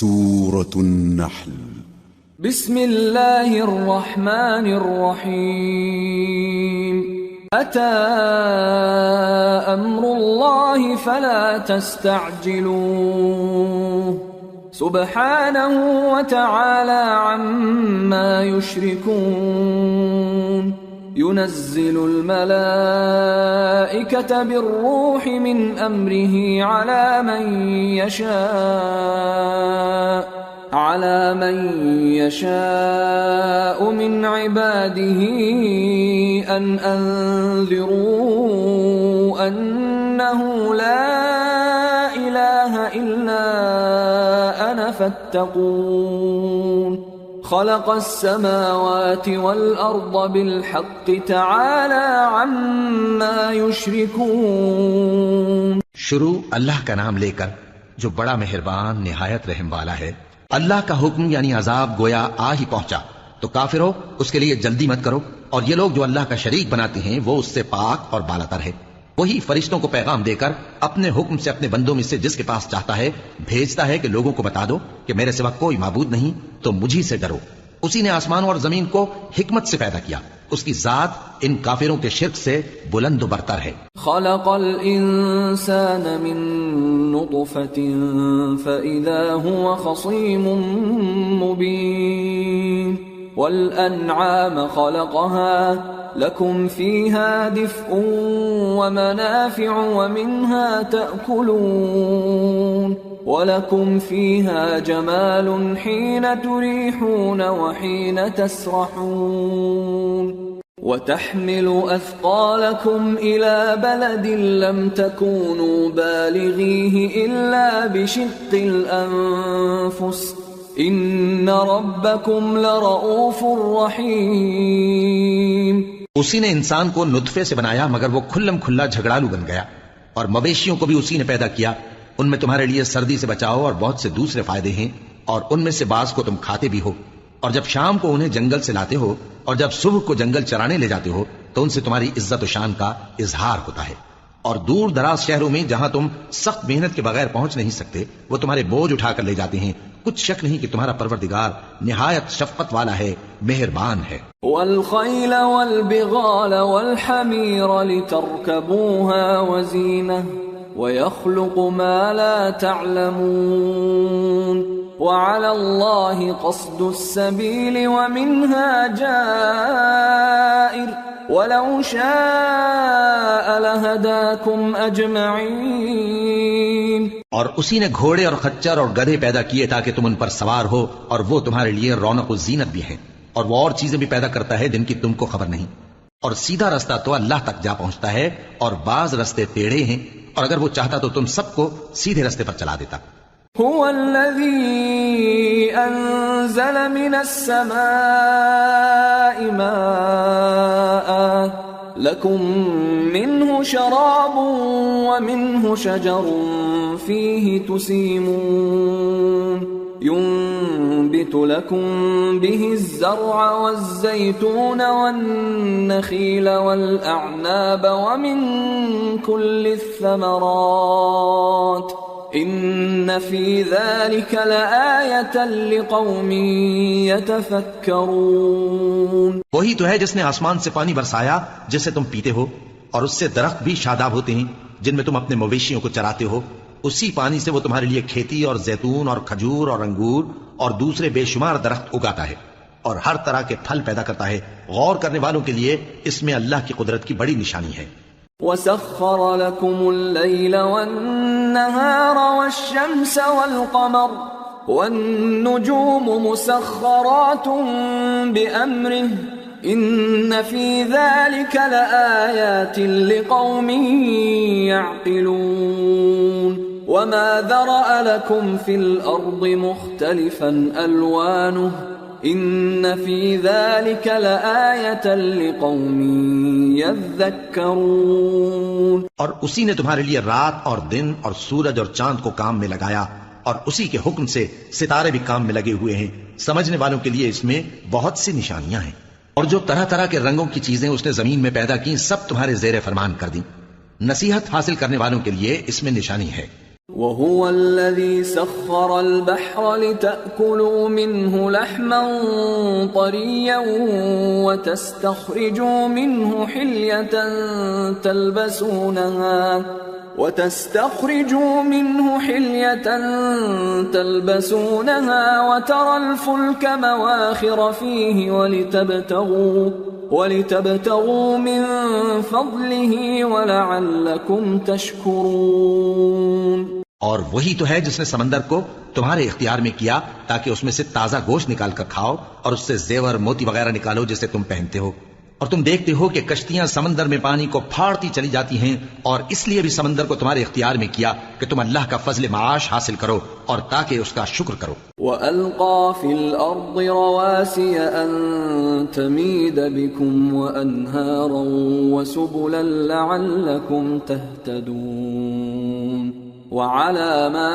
سورة النحل. بسم الله الرحمن الرحيم. أتى أمر الله فلا تستعجلوه سبحانه وتعالى عما يشركون. ينزل الملائكة بالروح من أمره على من يشاء من عباده أن أنذروا أنه لا إله إلا أنا فاتقون. خلق السماوات والأرض بالحق تعالى عما يشركون. شروع اللہ کا نام لے کر جو بڑا مہربان نہایت رحم والا ہے۔ اللہ کا حکم یعنی عذاب گویا آ ہی پہنچا تو کافرو اس کے لیے جلدی مت کرو، اور یہ لوگ جو اللہ کا شریک بناتے ہیں وہ اس سے پاک اور بالاتر ہے۔ وہی فرشتوں کو پیغام دے کر اپنے حکم سے اپنے بندوں میں سے جس کے پاس چاہتا ہے بھیجتا ہے کہ لوگوں کو بتا دو کہ میرے سوا کوئی معبود نہیں، تو مجھی سے ڈرو۔ اسی نے آسمانوں اور زمین کو حکمت سے پیدا کیا، اس کی ذات ان کافروں کے شرک سے بلند و برتر ہے۔ خلق الانسان من نطفة فإذا هو خصيم مبين. والأنعام خلقها لكم فيها دفء ومنافع ومنها تأكلون ولكم فيها جمال حين تريحون وحين تسرحون. وتحمل أثقالكم إلى بلد لم تكونوا بالغيه إلا بشق الأنفس إن ربكم لرؤوف رحيم. اسی نے انسان کو نطفے سے بنایا مگر وہ کھلم کھلا جھگڑالو بن گیا، اور مویشیوں کو بھی اسی نے پیدا کیا، ان میں تمہارے لیے سردی سے بچاؤ اور بہت سے دوسرے فائدے ہیں، اور ان میں سے بعض کو تم کھاتے بھی ہو، اور جب شام کو انہیں جنگل سے لاتے ہو اور جب صبح کو جنگل چرانے لے جاتے ہو تو ان سے تمہاری عزت و شان کا اظہار ہوتا ہے۔ اور دور دراز شہروں میں جہاں تم سخت محنت کے بغیر پہنچ نہیں سکتے وہ تمہارے بوجھ اٹھا کر لے جاتے ہیں۔ کچھ شک نہیں کہ تمہارا پروردگار نہایت شفقت والا ہے، مہربان ہے۔ والخیل والبغال والحمیر لترکبوها وزینہ ويخلق ما لا تعلمون. وعلى الله قصد السبيل ومنها جائر ولو شاء لهداكم أجمعين. اور اسی نے گھوڑے اور خچر اور گدھے پیدا کیے تاکہ تم ان پر سوار ہو، اور وہ تمہارے لیے رونق و زینت بھی ہیں، اور وہ اور چیزیں بھی پیدا کرتا ہے جن کی تم کو خبر نہیں۔ اور سیدھا رستہ تو اللہ تک جا پہنچتا ہے، اور بعض رستے ٹیڑھے ہیں، اور اگر وہ چاہتا تو تم سب کو سیدھے رستے پر چلا دیتا۔ هو الذي أنزل من السماء ماء لكم منه شراب ومنه شجر فيه تسيمون. ينبت لكم به الزرع والزيتون والنخيل والأعناب ومن كل الثمرات إن في ذلك لآية لقوم يتفكرون. وہی تو ہے جس نے آسمان سے پانی برسایا جسے تم پیتے ہو، اور اس سے درخت بھی شاداب ہوتے ہیں جن میں تم اپنے مویشیوں کو چراتے ہو۔ اسی پانی سے وہ تمہارے لیے کھیتی اور زیتون اور کھجور اور انگور اور دوسرے بے شمار درخت اگاتا ہے، اور ہر طرح کے پھل پیدا کرتا ہے۔ غور کرنے والوں کے لیے اس میں اللہ کی قدرت کی بڑی نشانی ہے۔ وَسَخَّرَ لَكُمُ اللَّيْلَ وَالنَّهَارَ وَالشَّمْسَ وَالْقَمَرَ وَالنُّجُومُ مُسَخَّرَاتٌ بِأَمْرِهِ إِنَّ فِي ذَلِكَ لَآيَاتٍ لِقَوْمٍ يَعْقِلُونَ. وَمَا ذَرَأَ لَكُمْ فِي الْأَرْضِ مُخْتَلِفًا أَلْوَانُهُ إِنَّ فِي ذَلِكَ لَآيَةً لِقَوْمٍ يَذَّكَّرُونَ. اور اسی نے تمہارے لیے رات اور دن اور سورج اور چاند کو کام میں لگایا، اور اسی کے حکم سے ستارے بھی کام میں لگے ہوئے ہیں۔ سمجھنے والوں کے لیے اس میں بہت سی نشانیاں ہیں۔ اور جو طرح طرح کے رنگوں کی چیزیں اس نے زمین میں پیدا کی سب تمہارے زیر فرمان کر دیں۔ نصیحت حاصل کرنے والوں کے لیے اس میں نشانی ہے۔ وهو الذي سخر البحر لتأكلوا منه لحما طريا وتستخرجوا منه حلية تلبسونها وترى الفلك مواخر فيه ولتبتغوا من فضله ولعلكم تشكرون. اور وہی تو ہے جس نے سمندر کو تمہارے اختیار میں کیا تاکہ اس میں سے تازہ گوشت نکال کر کھاؤ اور اس سے زیور موتی وغیرہ نکالو جسے تم پہنتے ہو. اور تم دیکھتے ہو کہ کشتیاں سمندر میں پانی کو پھاڑتی چلی جاتی ہیں، اور اس لیے بھی سمندر کو تمہارے اختیار میں کیا کہ تم اللہ کا فضل معاش حاصل کرو اور تاکہ اس کا شکر کرو. وَأَلْقَى فِي الْأَرْضِ رَوَاسِيَ أَن تَمِيدَ بِكُمْ وَأَنْهَارًا وَسُبُلًا لَعَلَّكُمْ تَهْتَدُونَ وَعَلَامَاتٍ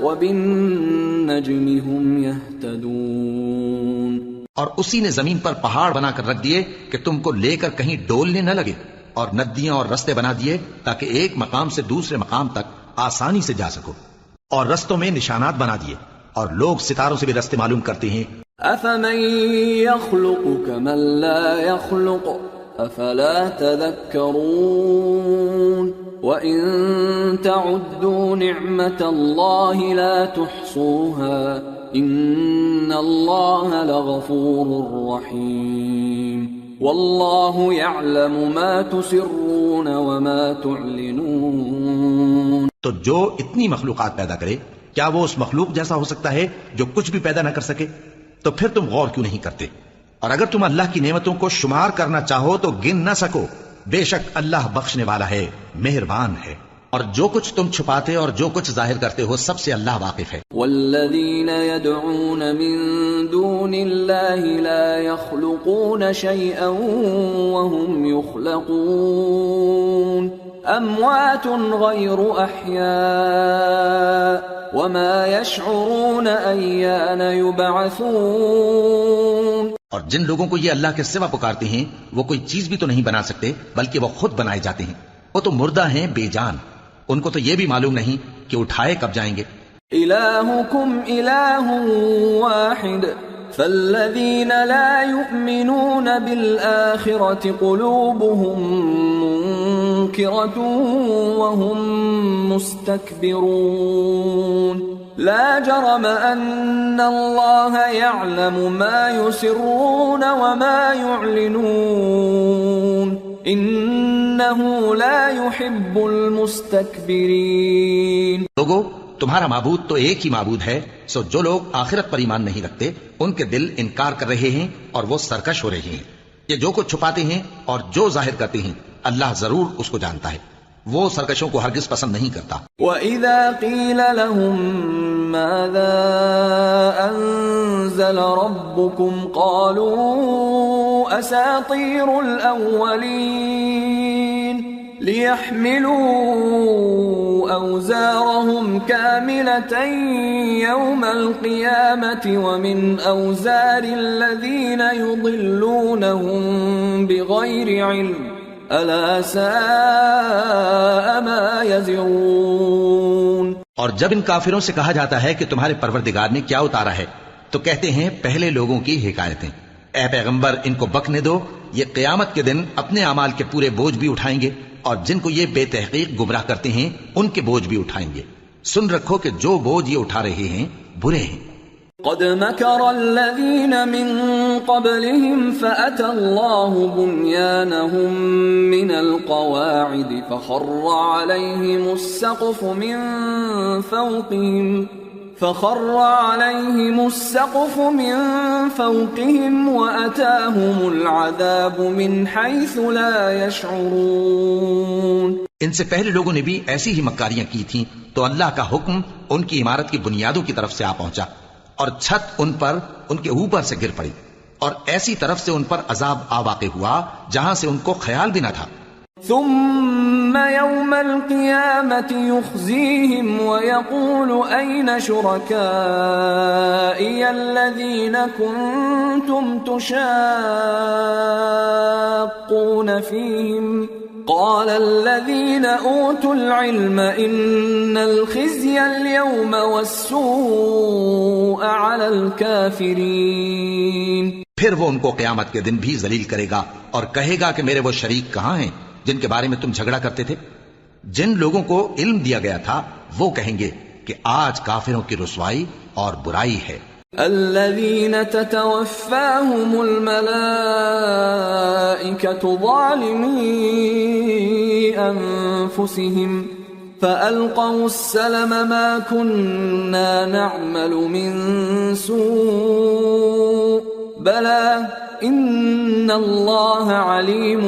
وَبِالنَّجْمِ هُمْ يَهْتَدُونَ. اور اسی نے زمین پر پہاڑ بنا کر رکھ دیے کہ تم کو لے کر کہیں ڈولنے نہ لگے، اور ندیاں اور رستے بنا دیے تاکہ ایک مقام سے دوسرے مقام تک آسانی سے جا سکو، اور رستوں میں نشانات بنا دیے، اور لوگ ستاروں سے بھی رستے معلوم کرتے ہیں. أَفَمَن يَخْلُقُ كَمَن لَّا يَخْلُقُ أَفَلَا تَذَكَّرُونَ وَإِن تَعُدُّوا نِعْمَةَ اللَّهِ لَا تُحْصُوهَا إِنَّ اللَّهَ لَغَفُورٌ رَّحِيمٌ وَاللَّهُ يَعْلَمُ مَا تُسِرُّونَ وَمَا تُعْلِنُونَ. تو جو اتنی مخلوقات پیدا کرے، کیا وہ اس مخلوق جیسا ہو سکتا ہے جو کچھ بھی پیدا نہ کر سکے؟ تو پھر تم غور کیوں نہیں کرتے؟ اور اگر تم اللہ کی نعمتوں کو شمار کرنا چاہو تو گن نہ سکو. بے شک اللہ بخشنے والا ہے، مہربان ہے. اور جو کچھ تم چھپاتے اور جو کچھ ظاہر کرتے ہو سب سے اللہ واقف ہے. والذین يدعون من دون اللہ لا يخلقون شيئا وهم يخلقون اموات غیر احیاء وما يشعرون ایان یبعثون. اور جن لوگوں کو یہ اللہ کے سوا پکارتے ہیں وہ کوئی چیز بھی تو نہیں بنا سکتے بلکہ وہ خود بنائے جاتے ہیں. وہ تو مردہ ہیں بے جان، ان کو تو یہ بھی معلوم نہیں کہ اٹھائے کب جائیں گے. الہکم الہ واحد فالذین لا یؤمنون بالآخرة قلوبهم منکرة وهم مستکبرون لا جرم ان اللہ یعلم ما یسرون وما یعلنون انہ لا يحب المستکبرین. لوگو تمہارا معبود تو ایک ہی معبود ہے، سو جو لوگ آخرت پر ایمان نہیں رکھتے ان کے دل انکار کر رہے ہیں اور وہ سرکش ہو رہے ہیں. یہ جو کچھ چھپاتے ہیں اور جو ظاہر کرتے ہیں اللہ ضرور اس کو جانتا ہے، وہ سرکشوں کو ہرگز پسند نہیں کرتا. وَإِذَا قِيلَ لَهُم مَاذَا أَنزَلَ رَبُّكُمْ قَالُوا أَسَاطِيرُ الْأَوَّلِينَ لِيَحْمِلُوا أَوْزَارَهُمْ كَامِلَةً يَوْمَ الْقِيَامَةِ وَمِنْ أَوْزَارِ الَّذِينَ يُضِلُّونَهُم بِغَيْرِ عِلْمٍ أَلَا سَاءَ مَا يَزِرُونَ. اور جب ان کافروں سے کہا جاتا ہے کہ تمہارے پروردگار نے کیا اتارا ہے تو کہتے ہیں پہلے لوگوں کی حکایتیں. اے پیغمبر ان کو بکنے دو، یہ قیامت کے دن اپنے اعمال کے پورے بوجھ بھی اٹھائیں گے اور جن کو یہ بے تحقیق گمراہ کرتے ہیں ان کے بوجھ بھی اٹھائیں گے. سن رکھو کہ جو بوجھ یہ اٹھا رہے ہیں برے ہیں. قد مكر الذين من قبلهم فأتى الله بنيانهم من القواعد فخر عليهم السقف من فوقهم وأتاهم العذاب من حيث لا يشعرون. ان سے پہلے لوگوں نے بھی ایسی ہی مکاریاں کی تھیں تو اللہ کا حکم ان کی عمارت کی بنیادوں کی طرف سے آ پہنچا اور چھت ان پر ان کے اوپر سے گر پڑی، اور ایسی طرف سے ان پر عذاب آ واقع ہوا جہاں سے ان کو خیال بھی نہ تھا. ثم يوم القيامة يخزيهم ويقول أين شركائي الذين كنتم تشاقون فيهم قال الذين أوتوا العلم إن الخزي اليوم والسوء على الكافرين. پھر وہ ان کو قیامت کے دن بھی ذلیل کرے گا اور کہے گا کہ میرے وہ شریک کہاں ہیں جن کے بارے میں تم جھگڑا کرتے تھے؟ جن لوگوں کو علم دیا گیا تھا وہ کہیں گے کہ آج کافروں کی رسوائی اور برائی ہے. الذين تتوفاهم الملائكة ظالمي أنفسهم فألقوا السلم ما كنا نعمل من سوء بلى إن الله عليم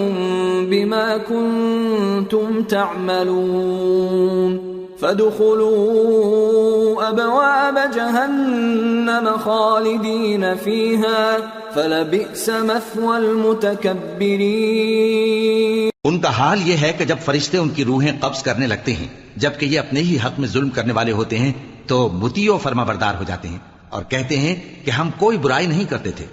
بما كنتم تعملون فادخلوا أبواب جهنم خالدين فيها فلبئس مثوى المتكبرين. ان کا حال یہ ہے کہ جب فرشتے ان کی روحیں قبض کرنے لگتے ہیں جبکہ یہ اپنے ہی حق میں ظلم کرنے والے ہوتے ہیں تو مطیع و فرما بردار ہو جاتے ہیں اور کہتے ہیں کہ ہم کوئی برائی نہیں کرتے تھے.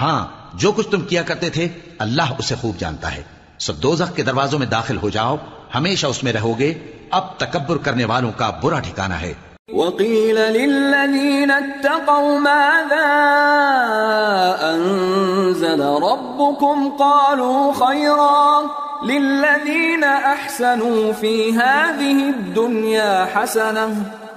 ہاں جو کچھ تم کیا کرتے تھے اللہ اسے خوب جانتا ہے. سو دوزخ کے دروازوں میں داخل ہو جاؤ، ہمیشہ اس میں رہو گے. اب تکبر کرنے والوں کا برا ٹھکانہ ہے. وقيل للذين اتقوا ماذا أنزل ربكم قالوا خيرا للذين أحسنوا في هذه الدنيا حسنة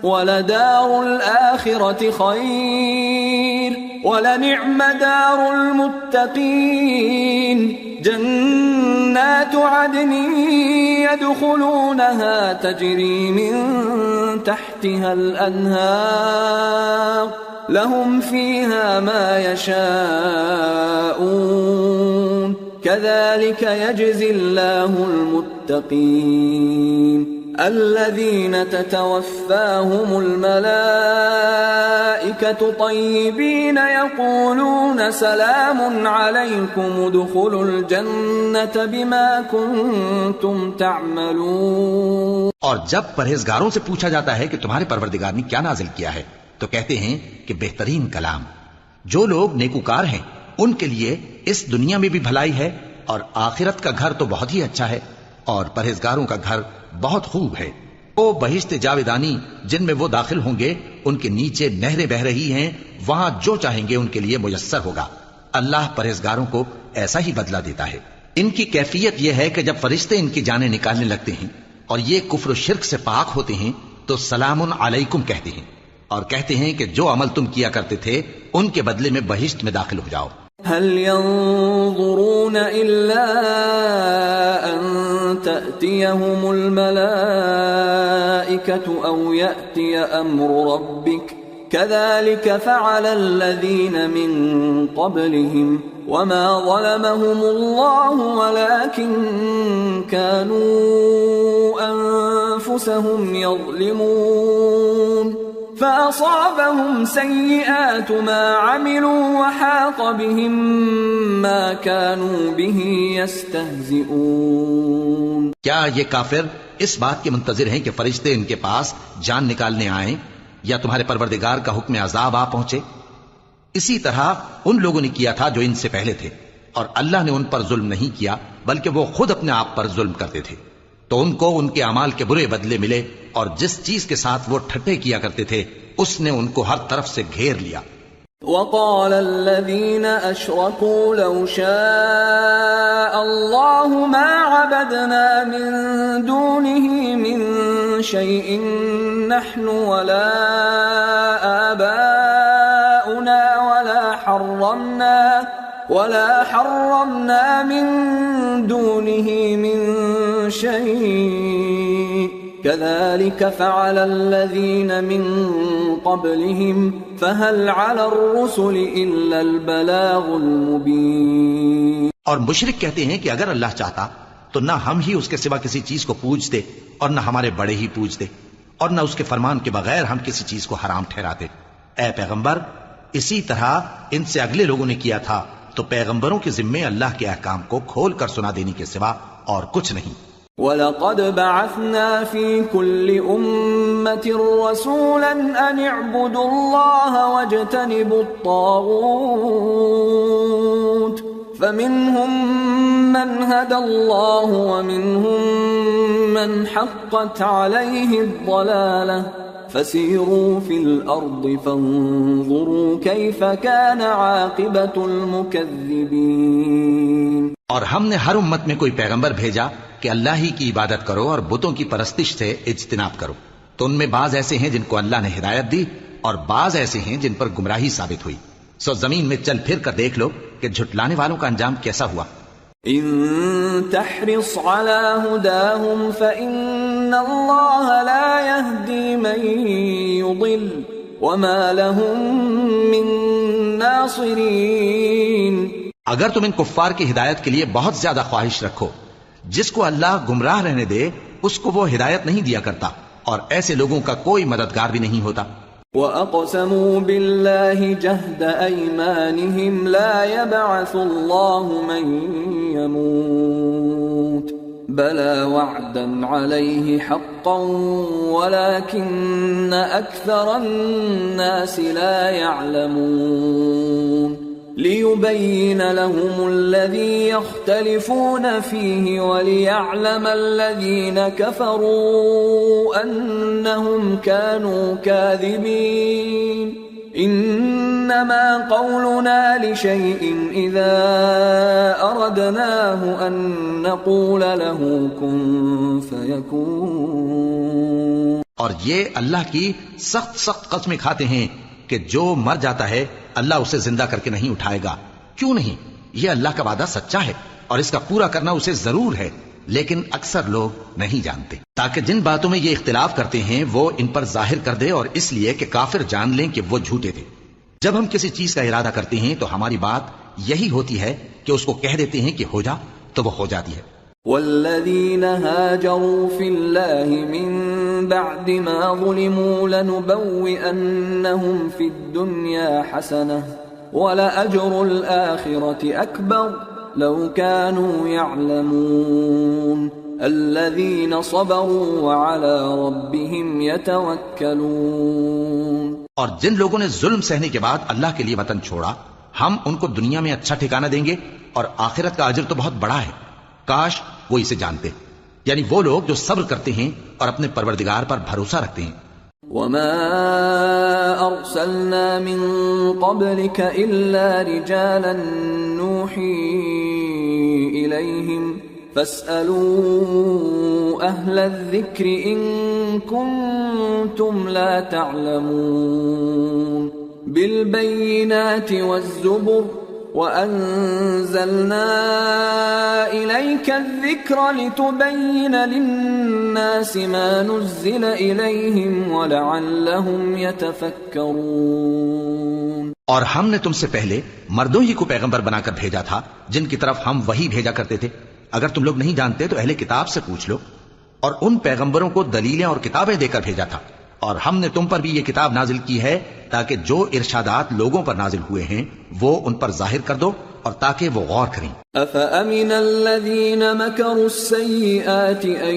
ولدار الآخرة خير ولنعم دار المتقين جنات عدن يدخلونها تجري من تحتها الأنهار لهم فيها ما يشاءون كذلك يجزي الله المتقين الذين تتوفاهم الملائكة طيبين يقولون سلام عليكم ادخلوا الجنة بما كنتم تعملون. اور جب پرہیزگاروں سے پوچھا جاتا ہے کہ تمہارے پروردگار نے کیا نازل کیا ہے تو کہتے ہیں کہ بہترین کلام. جو لوگ نیکوکار ہیں ان کے لیے اس دنیا میں بھی بھلائی ہے اور آخرت کا گھر تو بہت ہی اچھا ہے اور پرہیزگاروں کا گھر بہت خوب ہے. وہ بہشت جاویدانی جن میں وہ داخل ہوں گے ان کے نیچے نہریں بہ رہی ہیں، وہاں جو چاہیں گے ان کے لیے میسر ہوگا. اللہ پرہیزگاروں کو ایسا ہی بدلہ دیتا ہے. ان کی کیفیت یہ ہے کہ جب فرشتے ان کی جانیں نکالنے لگتے ہیں اور یہ کفر و شرک سے پاک ہوتے ہیں تو سلام علیکم کہتے ہیں اور کہتے ہیں کہ جو عمل تم کیا کرتے تھے ان کے بدلے میں بہشت میں داخل ہو جاؤ. هل ينظرون إلا أن تأتيهم الملائكة أو يأتي أمر ربك كذلك فعل الذين من قبلهم وما ظلمهم الله ولكن كانوا أنفسهم يظلمون فأصابهم سيئات ما عملوا وحاق بهم ما كانوا به يستهزئون. کیا یہ کافر اس بات کے منتظر ہیں کہ فرشتے ان کے پاس جان نکالنے آئیں یا تمہارے پروردگار کا حکم عذاب آ پہنچے؟ اسی طرح ان لوگوں نے کیا تھا جو ان سے پہلے تھے اور اللہ نے ان پر ظلم نہیں کیا بلکہ وہ خود اپنے آپ پر ظلم کرتے تھے. تو ان کو ان کے اعمال کے برے بدلے ملے اور جس چیز کے ساتھ وہ ٹھٹے کیا کرتے تھے اس نے ان کو ہر طرف سے گھیر لیا. وقال الذين أشركوا لو شاء الله ما عبدنا من دونه من شيء نحن ولا آباؤنا ولا حرمنا من دونه من شيء كذلك فعل الذين من قبلهم فهل على الرسل إلا البلاغ المبين. اور مشرک کہتے ہیں کہ اگر اللہ چاہتا تو نہ ہم ہی اس کے سوا کسی چیز کو پوجتے اور نہ ہمارے بڑے ہی پوجتے اور نہ اس کے فرمان کے بغیر ہم کسی چیز کو حرام ٹھہراتے. اے پیغمبر اسی طرح ان سے اگلے لوگوں نے کیا تھا تو پیغمبروں کے ذمے اللہ کے احکام کو کھول کر سنا دینے کے سوا اور کچھ نہیں. وَلَقَدْ بَعَثْنَا فِي كُلِّ أُمَّةٍ رَسُولًا أَنِ اعْبُدُوا اللَّهَ وَاجْتَنِبُوا الطَّاغُوتَ فمنهم من هدى الله ومنهم من حقت عليه الضلالة فسيروا في الأرض فانظروا كيف كان عاقبة المكذبين۔ اور ہم نے ہر امت میں کوئی پیغمبر بھیجا کہ اللہ ہی کی عبادت کرو اور بتوں کی پرستش سے اجتناب کرو، تو ان میں بعض ایسے ہیں جن کو اللہ نے ہدایت دی اور بعض ایسے ہیں جن پر گمراہی ثابت ہوئی۔ سو زمین میں چل پھر کر دیکھ لو کہ جھٹلانے والوں کا انجام کیسا ہوا۔ ان تحرص على هداهم فإن الله لا يهدي من يضل وما لهم من ناصرين۔ اگر تم ان کفار کی ہدایت کے لیے بہت زیادہ خواہش رکھو، جس کو اللہ گمراہ رہنے دے اس کو وہ ہدایت نہیں دیا کرتا، اور ایسے لوگوں کا کوئی مددگار بھی نہیں ہوتا۔ وَأَقْسَمُوا بِاللَّهِ جَهْدَ أَيْمَانِهِمْ لَا يَبْعَثُ اللَّهُ مَن يَمُوتُ بَلَى وَعْدًا عَلَيْهِ حَقًّا وَلَكِنَّ أَكْثَرَ النَّاسِ لَا يَعْلَمُونَ لِيُبَيِّنَ لَهُمُ الَّذِي يَخْتَلِفُونَ فِيهِ وَلِيَعْلَمَ الَّذِينَ كَفَرُوا أَنَّهُمْ كَانُوا كَاذِبِينَ إِنَّمَا قَوْلُنَا لِشَيْءٍ إِذَا أَرَدْنَاهُ أَن نَّقُولَ لَهُ كُن فَيَكُونُ۔ اور یہ اللہ کی سخت سخت قسمیں کھاتے ہیں کہ جو مر جاتا ہے اللہ اسے زندہ کر کے نہیں اٹھائے گا۔ کیوں نہیں؟ یہ اللہ کا وعدہ سچا ہے اور اس کا پورا کرنا اسے ضرور ہے، لیکن اکثر لوگ نہیں جانتے، تاکہ جن باتوں میں یہ اختلاف کرتے ہیں وہ ان پر ظاہر کر دے، اور اس لیے کہ کافر جان لیں کہ وہ جھوٹے تھے۔ جب ہم کسی چیز کا ارادہ کرتے ہیں تو ہماری بات یہی ہوتی ہے کہ اس کو کہہ دیتے ہیں کہ ہو جا، تو وہ ہو جاتی ہے۔ والذين هاجروا في الله من بعد ما ظلموا لنبوئنهم في الدنيا حسنة ولأجر الآخرة أكبر لو كانوا يعلمون الذين صبروا وعلى ربهم يتوكلون۔ اور جن لوگوں نے ظلم سہنے کے بعد اللہ کے لیے وطن چھوڑا، ہم ان کو دنیا میں اچھا ٹھکانہ دیں گے اور آخرت کا اجر تو بہت بڑا ہے، کاش وہ اسے جانتے، یعنی وہ لوگ جو صبر کرتے ہیں اور اپنے پروردگار پر بھروسہ رکھتے ہیں۔ وما ارسلنا من قبلك الا رجالا نوحي اليهم فاسالوا اهل الذكر ان كنتم لا تعلمون بالبينات والزبر وَأَنزَلْنَا إِلَيْكَ الذِّكْرَ لِتُبَيِّنَ لِلنَّاسِ مَا نُزِّلَ إِلَيْهِمْ وَلَعَلَّهُمْ يَتَفَكَّرُونَ۔ اور ہم نے تم سے پہلے مردوں ہی کو پیغمبر بنا کر بھیجا تھا جن کی طرف ہم وحی بھیجا کرتے تھے۔ اگر تم لوگ نہیں جانتے تو اہل کتاب سے پوچھ لو، اور ان پیغمبروں کو دلیلیں اور کتابیں دے کر بھیجا تھا، اور ہم نے تم پر بھی یہ کتاب نازل کی ہے تاکہ جو ارشادات لوگوں پر نازل ہوئے ہیں وہ ان پر ظاہر کر دو اور تاکہ وہ غور کریں۔ أَفَأَمِنَ الَّذِينَ مَكَرُوا السَّيِّئَاتِ أَن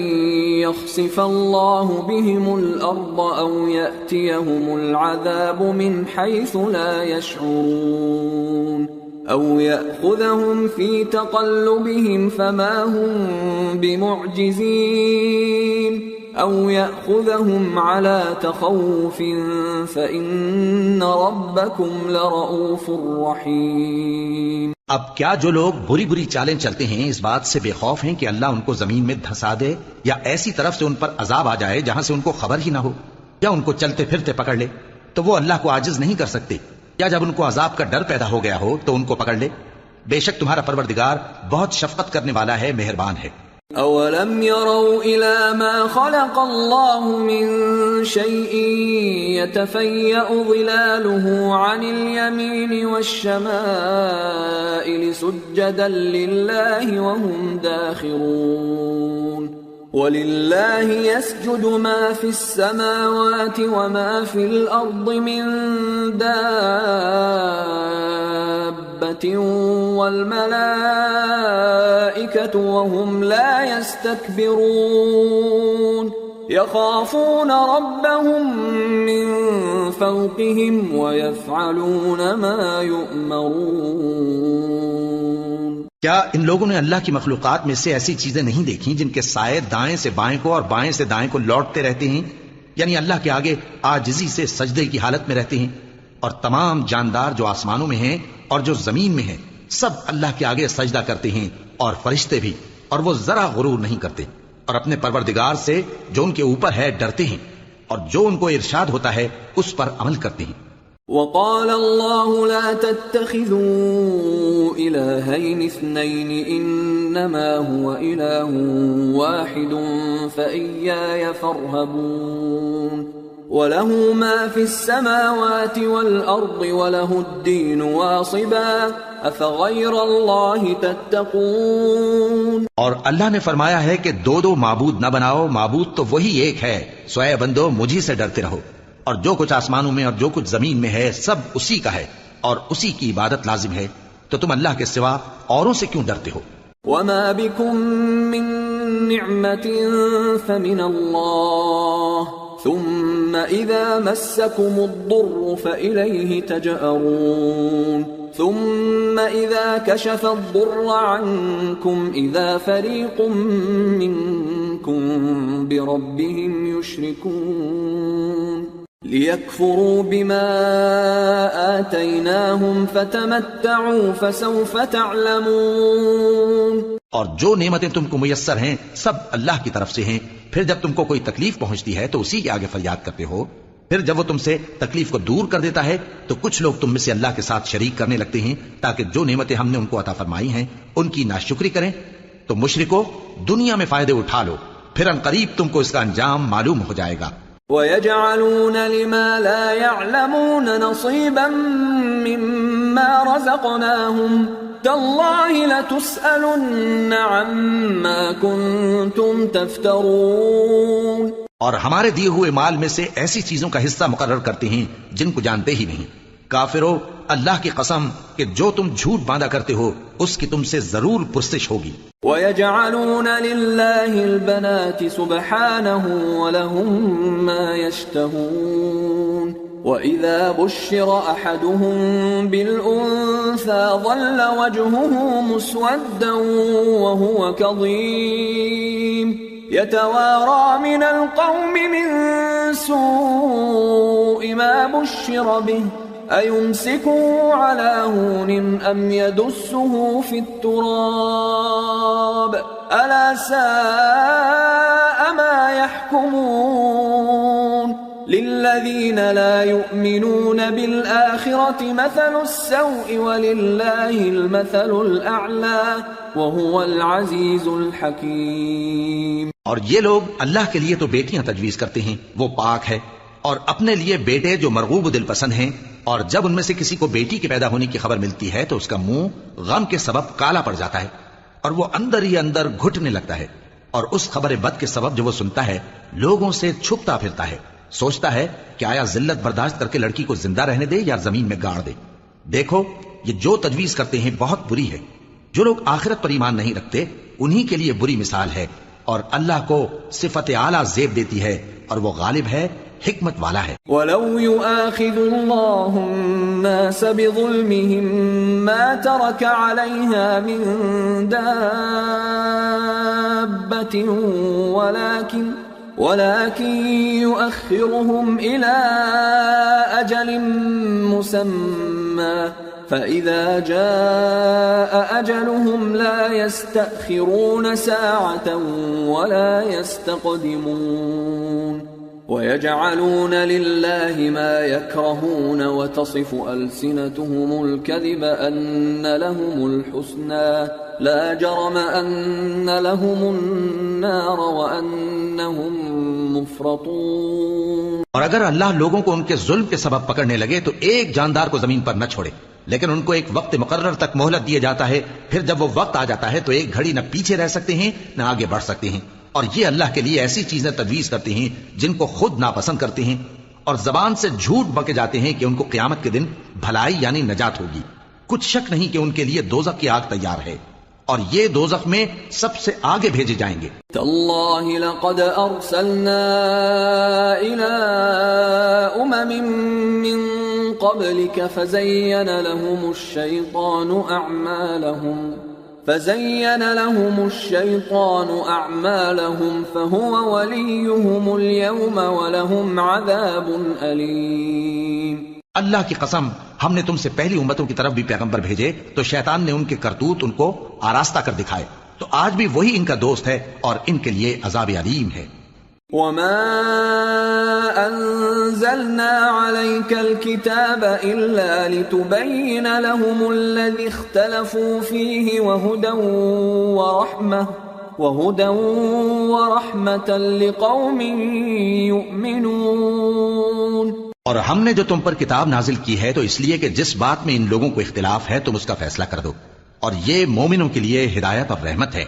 يَخْسِفَ اللَّهُ بِهِمُ الْأَرْضَ أَوْ يَأْتِيَهُمُ الْعَذَابُ مِنْ حَيْثُ لَا يَشْعُرُونَ أَوْ يَأْخُذَهُمْ فِي تَقَلُّبِهِمْ فَمَا هُمْ بِمُعْجِزِينَ أَوْ يَأْخُذَهُمْ عَلَى تَخَوُّفٍ فَإِنَّ رَبَّكُمْ لَرَءُوفٌ رَحِيمٌ۔ اب کیا جو لوگ بری بری چالیں چلتے ہیں اس بات سے بے خوف ہیں کہ اللہ ان کو زمین میں دھسا دے یا ایسی طرف سے ان پر عذاب آ جائے جہاں سے ان کو خبر ہی نہ ہو، یا ان کو چلتے پھرتے پکڑ لے، تو وہ اللہ کو عاجز نہیں کر سکتے، یا جب ان کو عذاب کا ڈر پیدا ہو گیا ہو تو ان کو پکڑ لے۔ بے شک تمہارا پروردگار بہت شفقت کرنے والا ہے، مہربان ہے۔ أَوَلَمْ يَرَوْا إِلَى مَا خَلَقَ اللَّهُ مِن شَيْءٍ يَتَفَيَّأُ ظِلَالُهُ عَنِ الْيَمِينِ وَالشَّمَائِلِ سُجَّدًا لِلَّهِ وَهُمْ دَاخِرُونَ وَلِلَّهِ يَسْجُدُ مَا فِي السَّمَاوَاتِ وَمَا فِي الْأَرْضِ مِن دَابَّةٍ وَالْمَلَائِكَةُ وَهُمْ لَا يَسْتَكْبِرُونَ يَخَافُونَ رَبَّهُم مِّن فَوْقِهِمْ وَيَفْعَلُونَ مَا يُؤْمَرُونَ۔ کیا ان لوگوں نے اللہ کی مخلوقات میں سے ایسی چیزیں نہیں دیکھی جن کے سائے دائیں سے بائیں کو اور بائیں سے دائیں کو لوٹتے رہتے ہیں، یعنی اللہ کے آگے عاجزی سے سجدے کی حالت میں رہتے ہیں؟ اور تمام جاندار جو آسمانوں میں ہیں اور جو زمین میں ہیں سب اللہ کے آگے سجدہ کرتے ہیں، اور فرشتے بھی، اور وہ ذرا غرور نہیں کرتے، اور اپنے پروردگار سے جو ان کے اوپر ہے ڈرتے ہیں، اور جو ان کو ارشاد ہوتا ہے اس پر عمل کرتے ہیں۔ وقال الله لا تتخذوا إلهين اثنين إنما هو إله واحد فإياي فارهبون وله ما في السماوات والأرض وله الدين واصبا أفغير الله تتقون۔ اور اللہ نے فرمایا ہے کہ دو دو معبود نہ بناؤ، معبود تو وہی ایک ہے، سوائے بندو مجھی سے ڈرتے رہو، اور جو کچھ آسمانوں میں اور جو کچھ زمین میں ہے سب اسی کا ہے، اور اسی کی عبادت لازم ہے، تو تم اللہ کے سوا اوروں سے کیوں ڈرتے ہو؟ وما بكم من نعمة فمن الله ثم إذا مسكم الضر فإليه تجأرون ثم إذا كشف الضر عنكم إذا فريق منكم بربهم يشركون ليكفروا بما آتيناهم فتمتعوا فسوف تعلمون۔ اور جو نعمتیں تم کو میسر ہیں سب اللہ کی طرف سے ہیں، پھر جب تم کو کوئی تکلیف پہنچتی ہے تو اسی کے آگے فریاد کرتے ہو، پھر جب وہ تم سے تکلیف کو دور کر دیتا ہے تو کچھ لوگ تم میں سے اللہ کے ساتھ شریک کرنے لگتے ہیں تاکہ جو نعمتیں ہم نے ان کو عطا فرمائی ہیں ان کی ناشکری کریں۔ تو مشرکو، دنیا میں فائدے اٹھا لو، پھر ان قریب تم کو اس کا انجام معلوم ہو جائے گا۔ وَيَجْعَلُونَ لِمَا لَا يَعْلَمُونَ نَصِيبًا مِّمَّا رَزَقْنَاهُمْ تَاللَّهِ لَتُسْأَلُنَّ عَمَّا كُنتُمْ تَفْتَرُونَ۔ اور ہمارے دیے ہوئے مال میں سے ایسی چیزوں کا حصہ مقرر کرتے ہیں جن کو جانتے ہی نہیں۔ کافرو، اللہ کی قسم کہ جو تم جھوٹ باندھا کرتے ہو اس کی تم سے ضرور پرسش ہوگی۔ وَيَجْعَلُونَ لِلَّهِ الْبَنَاتِ سُبْحَانَهُ وَلَهُم مَّا يَشْتَهُونَ وَإِذَا بُشِّرَ أَحَدُهُم بِالْأُنثَىٰ ظَلَّ وَجْهُهُ مُسْوَدًّا وَهُوَ كَظِيمٌ يَتَوَارَىٰ مِنَ الْقَوْمِ مِن سُوءِ مَا بُشِّرَ بِهِ أَيُمْسِكُهُ عَلَىٰ هُونٍ أَمْ يَدُسُّهُ فِي التُّرَابِ أَلَا سَاءَ مَا يَحْكُمُونَ لِلَّذِينَ لَا يُؤْمِنُونَ بِالْآخِرَةِ مَثَلُ السَّوْءِ وَلِلَّهِ الْمَثَلُ الْأَعْلَىٰ وَهُوَ الْعَزِيزُ الْحَكِيمُ۔ اور یہ لوگ اللہ کے لیے تو بیٹیاں تجویز کرتے ہیں، وہ پاک ہے، اور اپنے لیے بیٹے جو مرغوب دل پسند ہیں، اور جب ان میں سے کسی کو بیٹی کے پیدا ہونے کی خبر ملتی ہے تو اس کا منہ غم کے سبب کالا پڑ جاتا ہے اور وہ اندر ہی اندر گھٹنے لگتا ہے، اور اس خبر بد کے سبب جو وہ سنتا ہے لوگوں سے چھپتا پھرتا ہے، سوچتا ہے کہ آیا ذلت برداشت کر کے لڑکی کو زندہ رہنے دے یا زمین میں گاڑ دے۔ دیکھو، یہ جو تجویز کرتے ہیں بہت بری ہے۔ جو لوگ آخرت پر ایمان نہیں رکھتے انہی کے لیے بری مثال ہے، اور اللہ کو صفت اعلیٰ زیب دیتی ہے اور وہ غالب ہے، حکمت والا ہے۔ وَلَوْ يُؤَاخِذُ اللَّهُ النَّاسَ بِظُلْمِهِمْ مَا تَرَكَ عَلَيْهَا مِن دَابَّةٍ وَلَكِن يُؤَخِّرُهُمْ إِلَىٰ أَجَلٍ مُّسَمًّى فَإِذَا جَاءَ أَجَلُهُمْ لَا يَسْتَأْخِرُونَ سَاعَةً وَلَا يَسْتَقْدِمُونَ۔ وَيَجْعَلُونَ لِلَّهِ مَا يَكْرَهُونَ وَتَصِفُ أَلْسِنَتُهُمُ الْكَذِبَ أَنَّ لَهُمُ الْحُسْنَىٰ لَا جَرَمَ أَنَّ لَهُمُ النَّارَ وَأَنَّهُمْ مُفْرَطُونَ۔ اور اگر اللہ لوگوں کو ان کے ظلم کے سبب پکڑنے لگے تو ایک جاندار کو زمین پر نہ چھوڑے، لیکن ان کو ایک وقت مقرر تک مہلت دیا جاتا ہے، پھر جب وہ وقت آ جاتا ہے تو ایک گھڑی نہ پیچھے رہ سکتے ہیں نہ آگے بڑھ سکتے ہیں۔ اور یہ اللہ کے لیے ایسی چیزیں تجویز کرتے ہیں جن کو خود ناپسند کرتے ہیں، اور زبان سے جھوٹ بکے جاتے ہیں کہ ان کو قیامت کے دن بھلائی یعنی نجات ہوگی۔ کچھ شک نہیں کہ ان کے لیے دوزخ کی آگ تیار ہے، اور یہ دوزخ میں سب سے آگے بھیجے جائیں گے۔ تاللہ لقد ارسلنا الى امم من قبلك فزين لهم الشيطان اعمالهم فزين لهم الشيطان أعمالهم فهو وليهم اليوم ولهم عذاب أليم۔ اللہ کی قسم ہم نے تم سے پہلی امتوں کی طرف بھی پیغمبر بھیجے تو شیطان نے ان کے کرتوت ان کو آراستہ کر دکھائے، تو آج بھی وہی ان کا دوست ہے اور ان کے لیے عذاب علیم ہے۔ وما أنزلنا عليك الكتاب إلا لتبين لهم الذي اختلفوا فيه وهدى ورحمة لقوم يؤمنون۔ اور ہم نے جو تم پر کتاب نازل کی ہے تو اس لیے کہ جس بات میں ان لوگوں کو اختلاف ہے تم اس کا فیصلہ کر دو، اور یہ مومنوں کے لیے ہدایت اور رحمت ہے۔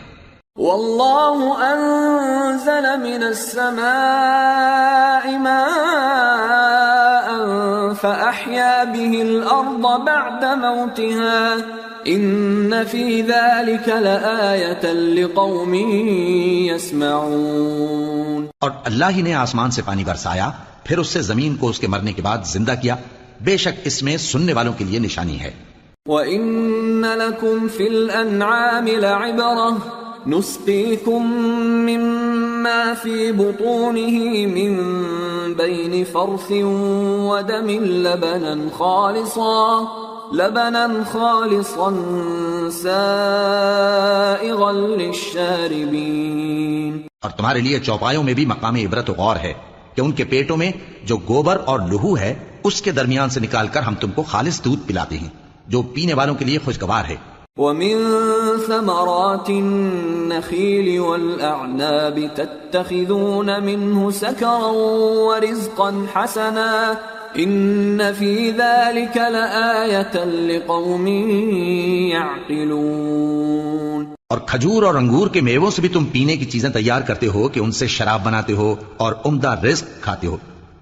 والله أنزل من السماء ماء فأحيا به الأرض بعد موتها إن في ذلك لآية لقوم يسمعون۔ اور اللہ ہی نے آسمان سے پانی برسایا، پھر اس سے زمین کو اس کے مرنے کے بعد زندہ کیا، بے شک اس میں سننے والوں کے لیے نشانی ہے۔ وَإِنَّ لَكُمْ فِي الْأَنْعَامِ لَعِبْرَةً نسقيكم مما في بطونه من بين فرث ودم لبنا خالصا سائغا للشاربين۔ اور تمہارے لیے چوپایوں میں بھی مقام عبرت و غور ہے کہ ان کے پیٹوں میں جو گوبر اور لہو ہے اس کے درمیان سے نکال کر ہم تم کو خالص دودھ پلاتے ہیں جو پینے والوں کے لیے خوشگوار ہے۔ وَمِن ثَمَرَاتِ النَّخِيلِ وَالْأَعْنَابِ تَتَّخِذُونَ مِنْهُ سَكَرًا وَرِزْقًا حَسَنًا إِنَّ فِي ذَلِكَ لَآيَةً لِقَوْمٍ يَعْقِلُونَ۔ اور کھجور اور انگور کے میووں سے بھی تم پینے کی چیزیں تیار کرتے ہو کہ ان سے شراب بناتے ہو اور عمدہ رزق کھاتے ہو،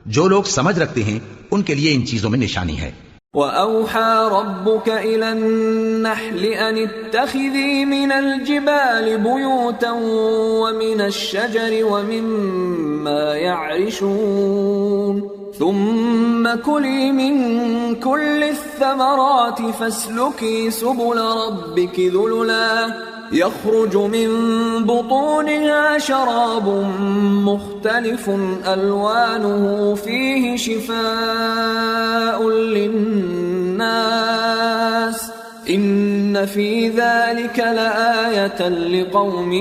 جو لوگ سمجھ رکھتے ہیں ان کے لیے ان چیزوں میں نشانی ہے۔ وَأَوْحَى رَبُّكَ إِلَى النَّحْلِ أَنِ اتَّخِذِي مِنَ الْجِبَالِ بُيُوتًا وَمِنَ الشَّجَرِ وَمِمَّا يَعْرِشُونَ ثُمَّ كُلِي مِن كُلِّ الثَّمَرَاتِ فَاسْلُكِي سُبُلَ رَبِّكِ ذُلُلًا يخرج من بطونها شراب مختلف ألوانه فيه شفاء للناس إن في ذلك لآية لقوم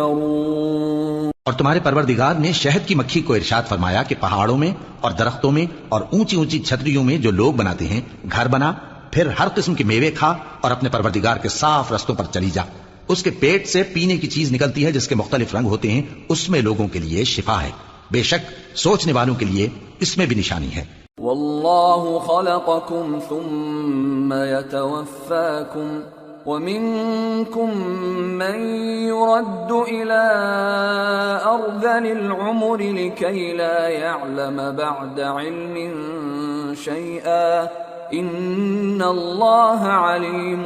يتفكرون۔ اور تمہارے پروردگار نے شہد کی مکھی کو ارشاد فرمایا کہ پہاڑوں میں اور درختوں میں اور اونچی اونچی چھتریوں میں جو لوگ بناتے ہیں گھر بنا، پھر ہر قسم کے میوے کھا اور اپنے پروردگار کے صاف رستوں پر چلی جا، اس کے پیٹ سے پینے کی چیز نکلتی ہے جس کے مختلف رنگ ہوتے ہیں، اس میں لوگوں کے لیے شفا ہے، بے شک سوچنے والوں کے لیے اس میں بھی نشانی ہے۔ واللہ خلقکم ثم یتوفاکم ومنکم من يرد الى ارذل العمر لكي لا يعلم بعد علم شيئا ان اللہ علیم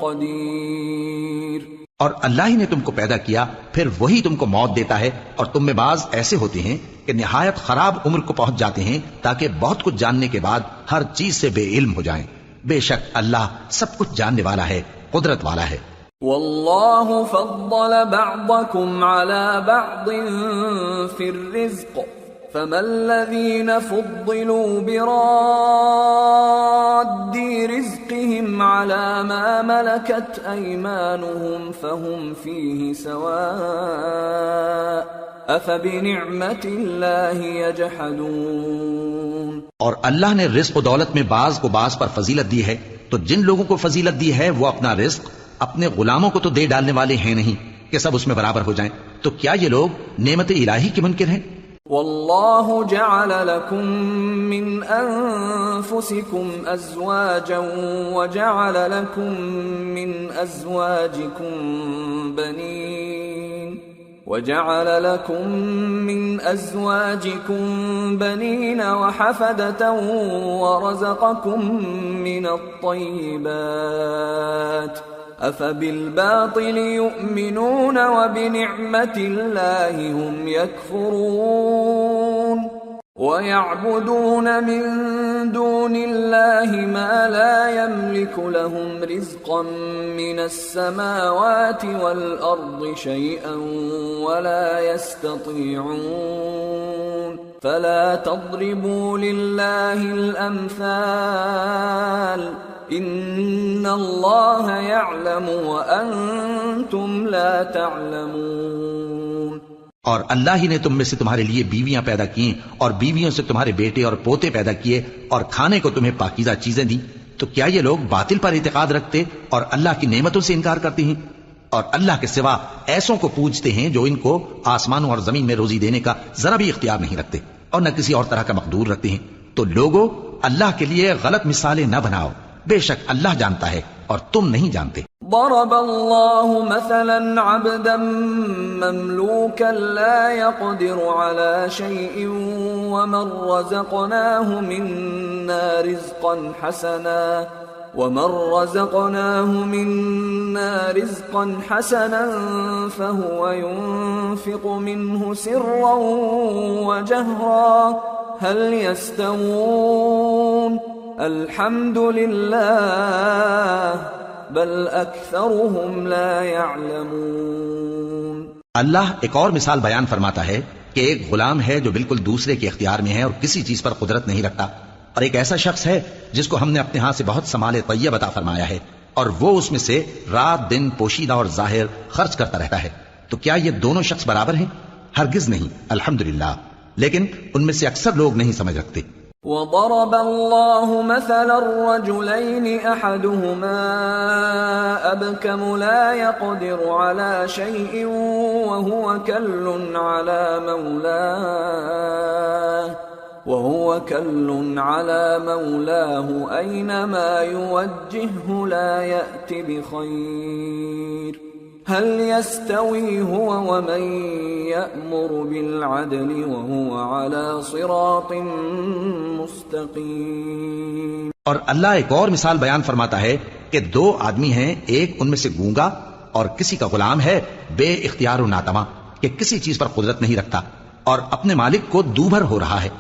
قدیر۔ اور اللہ ہی نے تم کو پیدا کیا، پھر وہی تم کو موت دیتا ہے، اور تم میں بعض ایسے ہوتے ہیں کہ نہایت خراب عمر کو پہنچ جاتے ہیں تاکہ بہت کچھ جاننے کے بعد ہر چیز سے بے علم ہو جائیں، بے شک اللہ سب کچھ جاننے والا ہے، قدرت والا ہے۔ واللہ فضل بعضکم علی بعض فی الرزق فما الذين فضلوا براد رزقهم على ما ملكت أيمانهم فهم فيه سواء أفبنعمة الله يجحدون۔ اور اللہ نے رزق و دولت میں بعض کو بعض پر فضیلت دی ہے، تو جن لوگوں کو فضیلت دی ہے وہ اپنا رزق اپنے غلاموں کو تو دے ڈالنے والے ہیں نہیں کہ سب اس میں برابر ہو جائیں، تو کیا یہ لوگ نعمت الہی کے منکر ہیں؟ واللہ جعل لکم من انفسکم ازواجا وجعل لکم من ازواجکم بنین وحفدة ورزقكم من الطيبات أفبالباطل يؤمنون وبنعمة الله هم يكفرون۔ وَيَعْبُدُونَ مِن دُونِ اللَّهِ مَا لَا يَمْلِكُ لَهُمْ رِزْقًا مِّنَ السَّمَاوَاتِ وَالْأَرْضِ شَيْئًا وَلَا يَسْتَطِيعُونَ فَلَا تَضْرِبُوا لِلَّهِ الْأَمْثَالَ إِنَّ اللَّهَ يَعْلَمُ وَأَنْتُمْ لَا تَعْلَمُونَ۔ اور اللہ ہی نے تم میں سے تمہارے لیے بیویاں پیدا کی اور بیویوں سے تمہارے بیٹے اور پوتے پیدا کیے اور کھانے کو تمہیں پاکیزہ چیزیں دی، تو کیا یہ لوگ باطل پر اعتقاد رکھتے اور اللہ کی نعمتوں سے انکار کرتے ہیں؟ اور اللہ کے سوا ایسوں کو پوجتے ہیں جو ان کو آسمانوں اور زمین میں روزی دینے کا ذرا بھی اختیار نہیں رکھتے اور نہ کسی اور طرح کا مقدور رکھتے ہیں۔ تو لوگوں، اللہ کے لیے غلط مثالیں نہ بناؤ، بے شک اللہ جانتا ہے اور تم نہیں جانتے۔ ضرب الله مثلا عبدا مملوكا لا يقدر على شيء ومن رزقناه منا رزقا حسنا فهو ينفق منه سرا وجهرا هل يستوون الحمد لله بل اکثرهم لا يعلمون۔ اللہ ایک اور مثال بیان فرماتا ہے کہ ایک غلام ہے جو بالکل دوسرے کے اختیار میں ہے اور کسی چیز پر قدرت نہیں رکھتا، اور ایک ایسا شخص ہے جس کو ہم نے اپنے ہاں سے بہت سمال طیب عطا فرمایا ہے اور وہ اس میں سے رات دن پوشیدہ اور ظاہر خرچ کرتا رہتا ہے، تو کیا یہ دونوں شخص برابر ہیں؟ ہرگز نہیں، الحمدللہ، لیکن ان میں سے اکثر لوگ نہیں سمجھ رکھتے۔ وضرب الله مثلا الرجلين احدهما ابكم لا يقدر على شيء وهو كل على مولاه اينما يوجهه لا يأتي بخير هل يستوي هو ومن يأمر بالعدل وهو على صراط مستقيم۔ اور اللہ ایک اور مثال بیان فرماتا ہے کہ دو آدمی ہیں، ایک ان میں سے گونگا اور کسی کا غلام ہے بے اختیار و ناتواں کہ کسی چیز پر قدرت نہیں رکھتا اور اپنے مالک کو دوبھر ہو رہا ہے،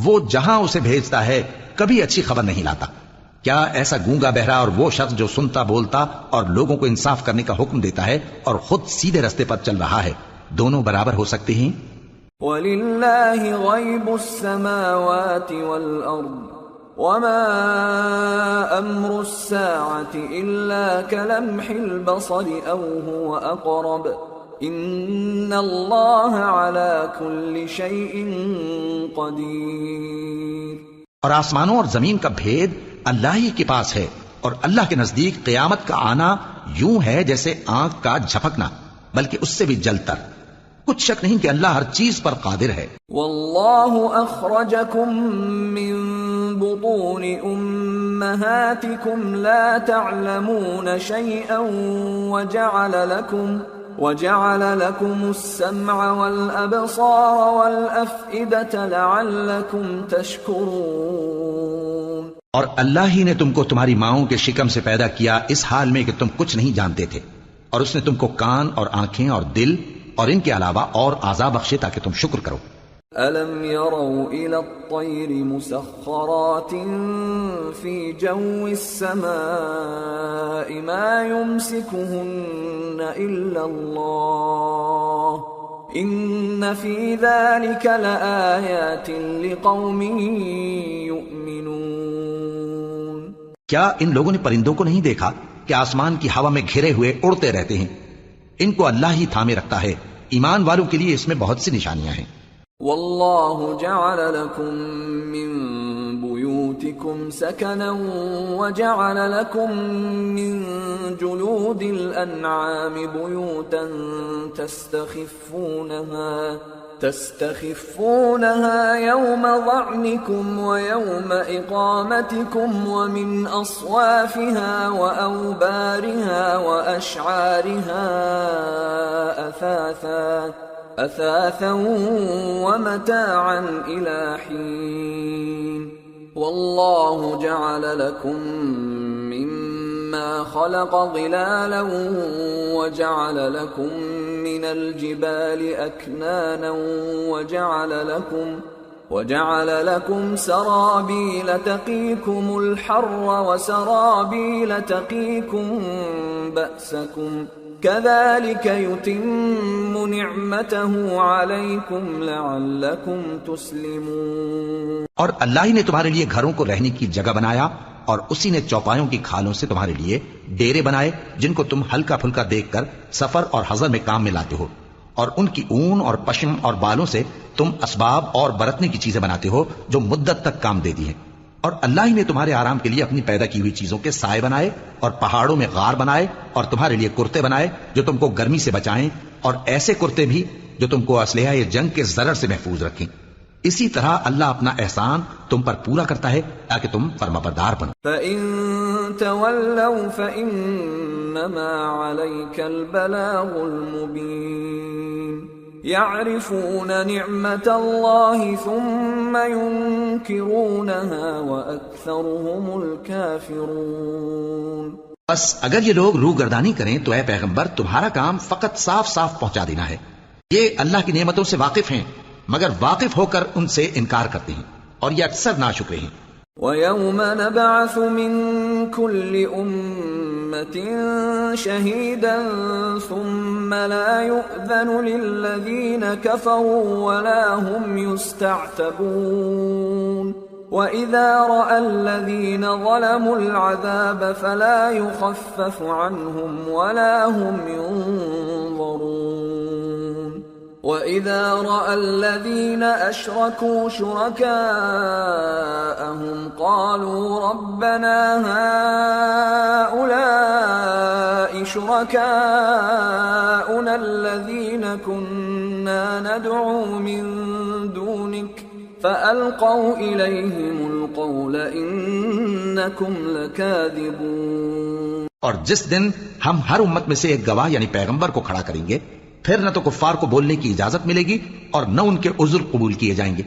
وہ جہاں اسے بھیجتا ہے کبھی اچھی خبر نہیں لاتا۔ کیا ایسا گونگا بہرا اور وہ شخص جو سنتا بولتا اور لوگوں کو انصاف کرنے کا حکم دیتا ہے اور خود سیدھے رستے پر چل رہا ہے، دونوں برابر ہو سکتے ہیں؟ وَلِلَّهِ غَيْبُ السَّمَاوَاتِ وَالْأَرْضِ وَمَا أَمْرُ السَّاعَةِ إِلَّا كَلَمْحِ الْبَصَرِ أَوْ هُوَ أَقْرَبُ إِنَّ اللَّهَ عَلَى كُلِّ شَيْءٍ قَدِيرٌ۔ اور آسمانوں اور زمین کا بھید اللہ ہی کے پاس ہے، اور اللہ کے نزدیک قیامت کا آنا یوں ہے جیسے آنکھ کا جھپکنا، بلکہ اس سے بھی جلتر۔ کچھ شک نہیں کہ اللہ ہر چیز پر قادر ہے۔ واللہ اخرجکم من بطون امہاتکم لا تعلمون شیئا وجعل لكم السمع والابصار والافئدة لعلكم تشکرون۔ اور اللہ ہی نے تم کو تمہاری ماؤں کے شکم سے پیدا کیا اس حال میں کہ تم کچھ نہیں جانتے تھے، اور اس نے تم کو کان اور آنکھیں اور دل اور ان کے علاوہ اور اعضاء بخشے تاکہ تم شکر کرو۔ أَلَمْ يَرَوْا إِلَى الطَّيْرِ مُسَخَّرَاتٍ فِي جَوِّ السَّمَاءِ مَا يُمْسِكُهُنَّ إِلَّا اللَّهُ إِنَّ فِي ذَلِكَ لَآيَاتٍ لِقَوْمٍ يُؤْمِنُونَ۔ کیا ان لوگوں نے پرندوں کو نہیں دیکھا کہ آسمان کی ہوا میں گھرے ہوئے اڑتے رہتے ہیں؟ ان کو اللہ ہی تھامے رکھتا ہے، ایمان والوں کے لیے اس میں بہت سی نشانیاں ہیں۔ واللہ جعل لكم من بيوتكم سكنا وجعل لكم من جلود الأنعام بيوتا تستخفونها يوم ظعنكم ويوم إقامتكم ومن أصوافها وأوبارها وأشعارها أثاثا ومتاعا إلى حين والله جعل لكم مما خلق ظلالا وجعل لكم من الجبال أكنانا وجعل لكم سرابيل تقيكم الحر وسرابيل تقيكم بأسكم كذلك يتم نعمته عليكم لعلكم تسلمون. اور اللہ ہی نے تمہارے لیے گھروں کو رہنے کی جگہ بنایا اور اسی نے چوپایوں کی کھالوں سے تمہارے لیے ڈیرے بنائے جن کو تم ہلکا پھلکا دیکھ کر سفر اور حضر میں کام میں لاتے ہو، اور ان کی اون اور پشم اور بالوں سے تم اسباب اور برتنے کی چیزیں بناتے ہو جو مدت تک کام دیتی ہیں. اور اللہ ہی نے تمہارے آرام کے لیے اپنی پیدا کی ہوئی چیزوں کے سائے بنائے اور پہاڑوں میں غار بنائے اور تمہارے لیے کرتے بنائے جو تم کو گرمی سے بچائیں، اور ایسے کرتے بھی جو تم کو اسلحہ جنگ کے ضرر سے محفوظ رکھیں. اسی طرح اللہ اپنا احسان تم پر پورا کرتا ہے تاکہ تم فرمانبردار بنو. فَإِن تَوَلَّوْا فَإِنَّمَا عَلَيْكَ الْبَلَاغُ الْمُبِينُ. يَعْرِفُونَ نِعْمَةَ اللَّهِ ثُمَّ يُنْكِرُونَهَا وَأَكْثَرُهُمُ الْكَافِرُونَ. بس اگر یہ لوگ روگردانی کریں تو اے پیغمبر تمہارا کام فقط صاف صاف پہنچا دینا ہے. یہ اللہ کی نعمتوں سے واقف ہیں مگر واقف ہو کر ان سے انکار کرتے ہیں اور یہ اکثر ناشکرے ہیں. وَيَوْمَ نَبْعَثُ مِن كُلِّ أُمَّةٍ شَهِيدًا ثُمَّ لَا يُؤْذَنُ لِلَّذِينَ كَفَرُوا وَلَا هُمْ يُسْتَعْتَبُونَ. وَإِذَا رَأَى الَّذِينَ ظَلَمُوا الْعَذَابَ فَلَا يُخَفَّفُ عَنْهُمْ وَلَا هُمْ يُنظَرُونَ. وَإِذَا رَأَى الَّذِينَ أَشْرَكُوا شُرَكَاءَهُمْ قَالُوا رَبَّنَا هَؤُلَاءِ شُرَكَاؤُنَا الَّذِينَ كُنَّا نَدْعُو مِن دُونِكَ فَأَلْقَوْا إِلَيْهِمُ الْقَوْلَ إِنَّكُمْ لَكَاذِبُونَ. اور جس دن ہم ہر امت میں سے ایک گواہ یعنی پیغمبر کو کھڑا کریں گے پھر نہ تو کفار کو بولنے کی اجازت ملے گی اور نہ ان کے عذر قبول کیے جائیں گے.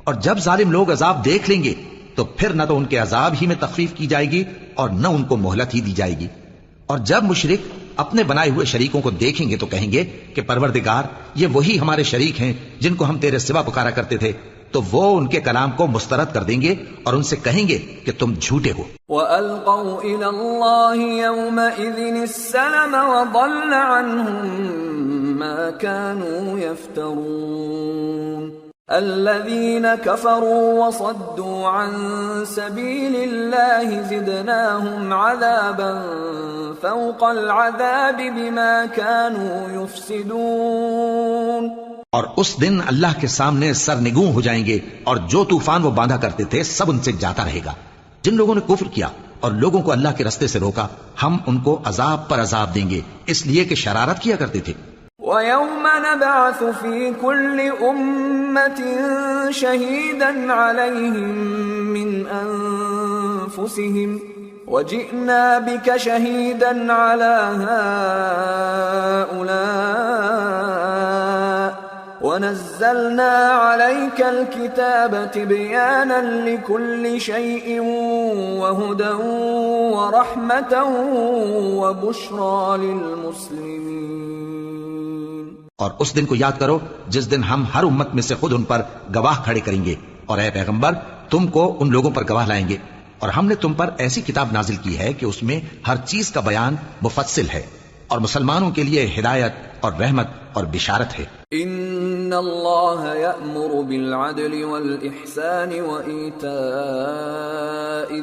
اور جب ظالم لوگ عذاب دیکھ لیں گے تو پھر نہ تو ان کے عذاب ہی میں تخفیف کی جائے گی اور نہ ان کو مہلت ہی دی جائے گی. اور جب مشرک اپنے بنائے ہوئے شریکوں کو دیکھیں گے تو کہیں گے کہ پروردگار یہ وہی ہمارے شریک ہیں جن کو ہم تیرے سوا پکارا کرتے تھے. تو وہ ان کے کلام کو مسترد کر دیں گے اور ان سے کہیں گے کہ تم جھوٹے ہو. وَأَلْقَوْا إِلَى اللَّهِ يَوْمَئِذٍ السَّلَمَ وَضَلَّ عَنْهُمْ مَا كَانُوا يَفْتَرُونَ. الَّذِينَ كَفَرُوا وَصَدُّوا عَن سَبِيلِ اللَّهِ زِدْنَاهُمْ عَذَابًا فَوْقَ الْعَذَابِ بِمَا كَانُوا يُفْسِدُونَ. اور اس دن اللہ کے سامنے سرنگوں ہو جائیں گے اور جو طوفان وہ باندھا کرتے تھے سب ان سے جاتا رہے گا. جن لوگوں نے کفر کیا اور لوگوں کو اللہ کے رستے سے روکا ہم ان کو عذاب پر عذاب دیں گے اس لیے کہ شرارت کیا کرتے تھے. وَيَوْمَ نَبْعَثُ فِي كُلِّ أُمَّةٍ شَهِيدًا عَلَيْهِمْ مِنْ أَنفُسِهِمْ وَجِئْنَا بِكَ شَهِيدًا عَلَى هَؤُلَاءِ وَنَزَّلْنَا عَلَيْكَ الْكِتَابَ تِبْيَانًا لِكُلِّ شَيْءٍ وَهُدًى وَرَحْمَةً وَبُشْرَى لِلْمُسْلِمِينَ. اور اس دن کو یاد کرو جس دن ہم ہر امت میں سے خود ان پر گواہ کھڑے کریں گے اور اے پیغمبر تم کو ان لوگوں پر گواہ لائیں گے. اور ہم نے تم پر ایسی کتاب نازل کی ہے کہ اس میں ہر چیز کا بیان مفصل ہے اور مسلمانوں کے لیے ہدایت اور رحمت اور بشارت ہے. ان اللہ یأمر بالعدل والإحسان وإیتاء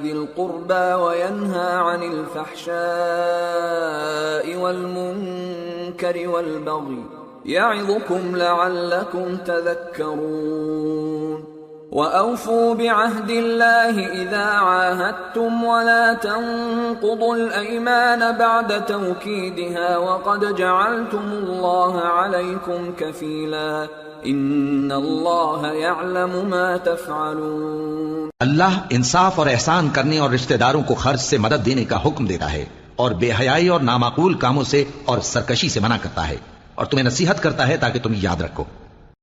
ذی القربى وینہى عن الفحشاء والمنکر والبغی یعظکم لعلکم تذکرون. وَأَوْفُوا بِعَهْدِ اللَّهِ إِذَا عَاهَدتُّمْ وَلَا تَنقُضُوا الْأَيْمَانَ بَعْدَ تَوْكِيدِهَا وَقَدْ جَعَلْتُمُ اللَّهَ عَلَيْكُمْ كَفِيلًا إِنَّ اللَّهَ يَعْلَمُ مَا تَفْعَلُونَ. اللہ انصاف اور احسان کرنے اور رشتہ داروں کو خرچ سے مدد دینے کا حکم دیتا ہے اور بے حیائی اور نامعقول کاموں سے اور سرکشی سے منع کرتا ہے اور تمہیں نصیحت کرتا ہے تاکہ تم یاد رکھو.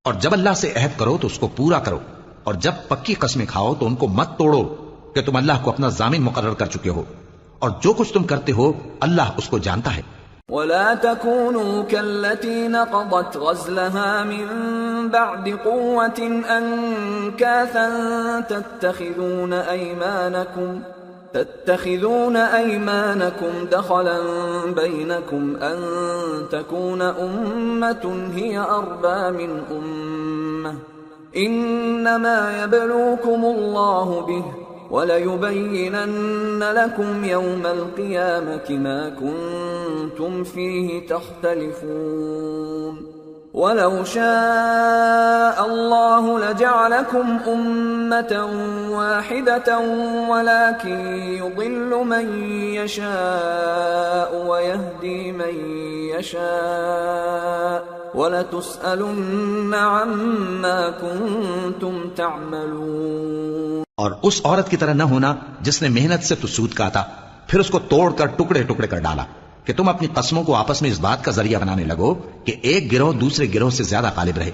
اور جب اللہ سے عہد کرو تو اس کو پورا کرو اور جب پکی قسمیں کھاؤ تو ان کو مت توڑو کہ تم اللہ کو اپنا ضامن مقرر کر چکے ہو اور جو کچھ تم کرتے ہو اللہ اس کو جانتا ہے. ولا تكونوا كالتي نقضت غزلها من بعد قوة أنكاثا تتخذون أيمانكم دخلا بينكم أن تكون أمة هي أربى من أمة إنما يبلوكم الله به وَلَيُبَيِّنَنَّ لَكُمْ يَوْمَ الْقِيَامَةِ مَا كُنْتُمْ فِيهِ تَخْتَلِفُونَ وَلَوْ شَاءَ اللَّهُ لَجَعَلَكُمْ أُمَّةً وَاحِدَةً وَلَكِنْ يُضِلُّ مَنْ يَشَاءُ وَيَهْدِي مَنْ يَشَاءُ وَلَتُسْأَلُنَّ عَمَّا كُنْتُمْ تَعْمَلُونَ۔ اور اس عورت کی طرح نہ ہونا جس نے محنت سے تو سود کاتا پھر اس کو توڑ کر ٹکڑے ٹکڑے کر ڈالا کہ تم اپنی قسموں کو آپس میں اس بات کا ذریعہ بنانے لگو کہ ایک گروہ دوسرے گروہ سے زیادہ غالب رہے۔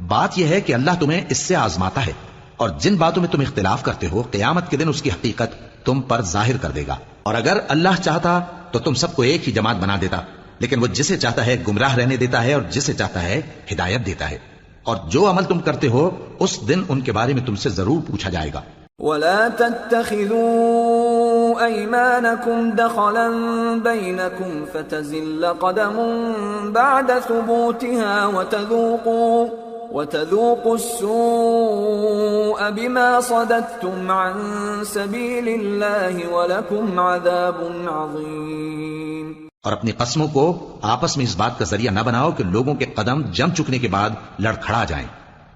بات یہ ہے کہ اللہ تمہیں اس سے آزماتا ہے، اور جن باتوں میں تم اختلاف کرتے ہو قیامت کے دن اس کی حقیقت تم پر ظاہر کر دے گا۔ اور اگر اللہ چاہتا تو تم سب کو ایک ہی جماعت بنا دیتا، لیکن وہ جسے چاہتا ہے گمراہ رہنے دیتا ہے اور جسے چاہتا ہے ہدایت دیتا ہے۔ اور جو عمل تم کرتے ہو اس دن ان کے بارے میں تم سے ضرور پوچھا جائے گا۔ وَلَا تَتَّخِذُوا أَيْمَانَكُمْ دَخَلًا بَيْنَكُمْ فَتَزِلَّ قَدَمٌ بَعْدَ ثُبُوتِهَا وَتَذُوقُوا السُّوءَ بِمَا صَدَدتُّمْ عَن سَبِيلِ اللَّهِ وَلَكُمْ عَذَابٌ عَظِيمٌ۔ اور اپنی قسموں کو آپس میں اس بات کا ذریعہ نہ بناؤ کہ لوگوں کے قدم جم چکنے کے بعد لڑکھڑا جائیں،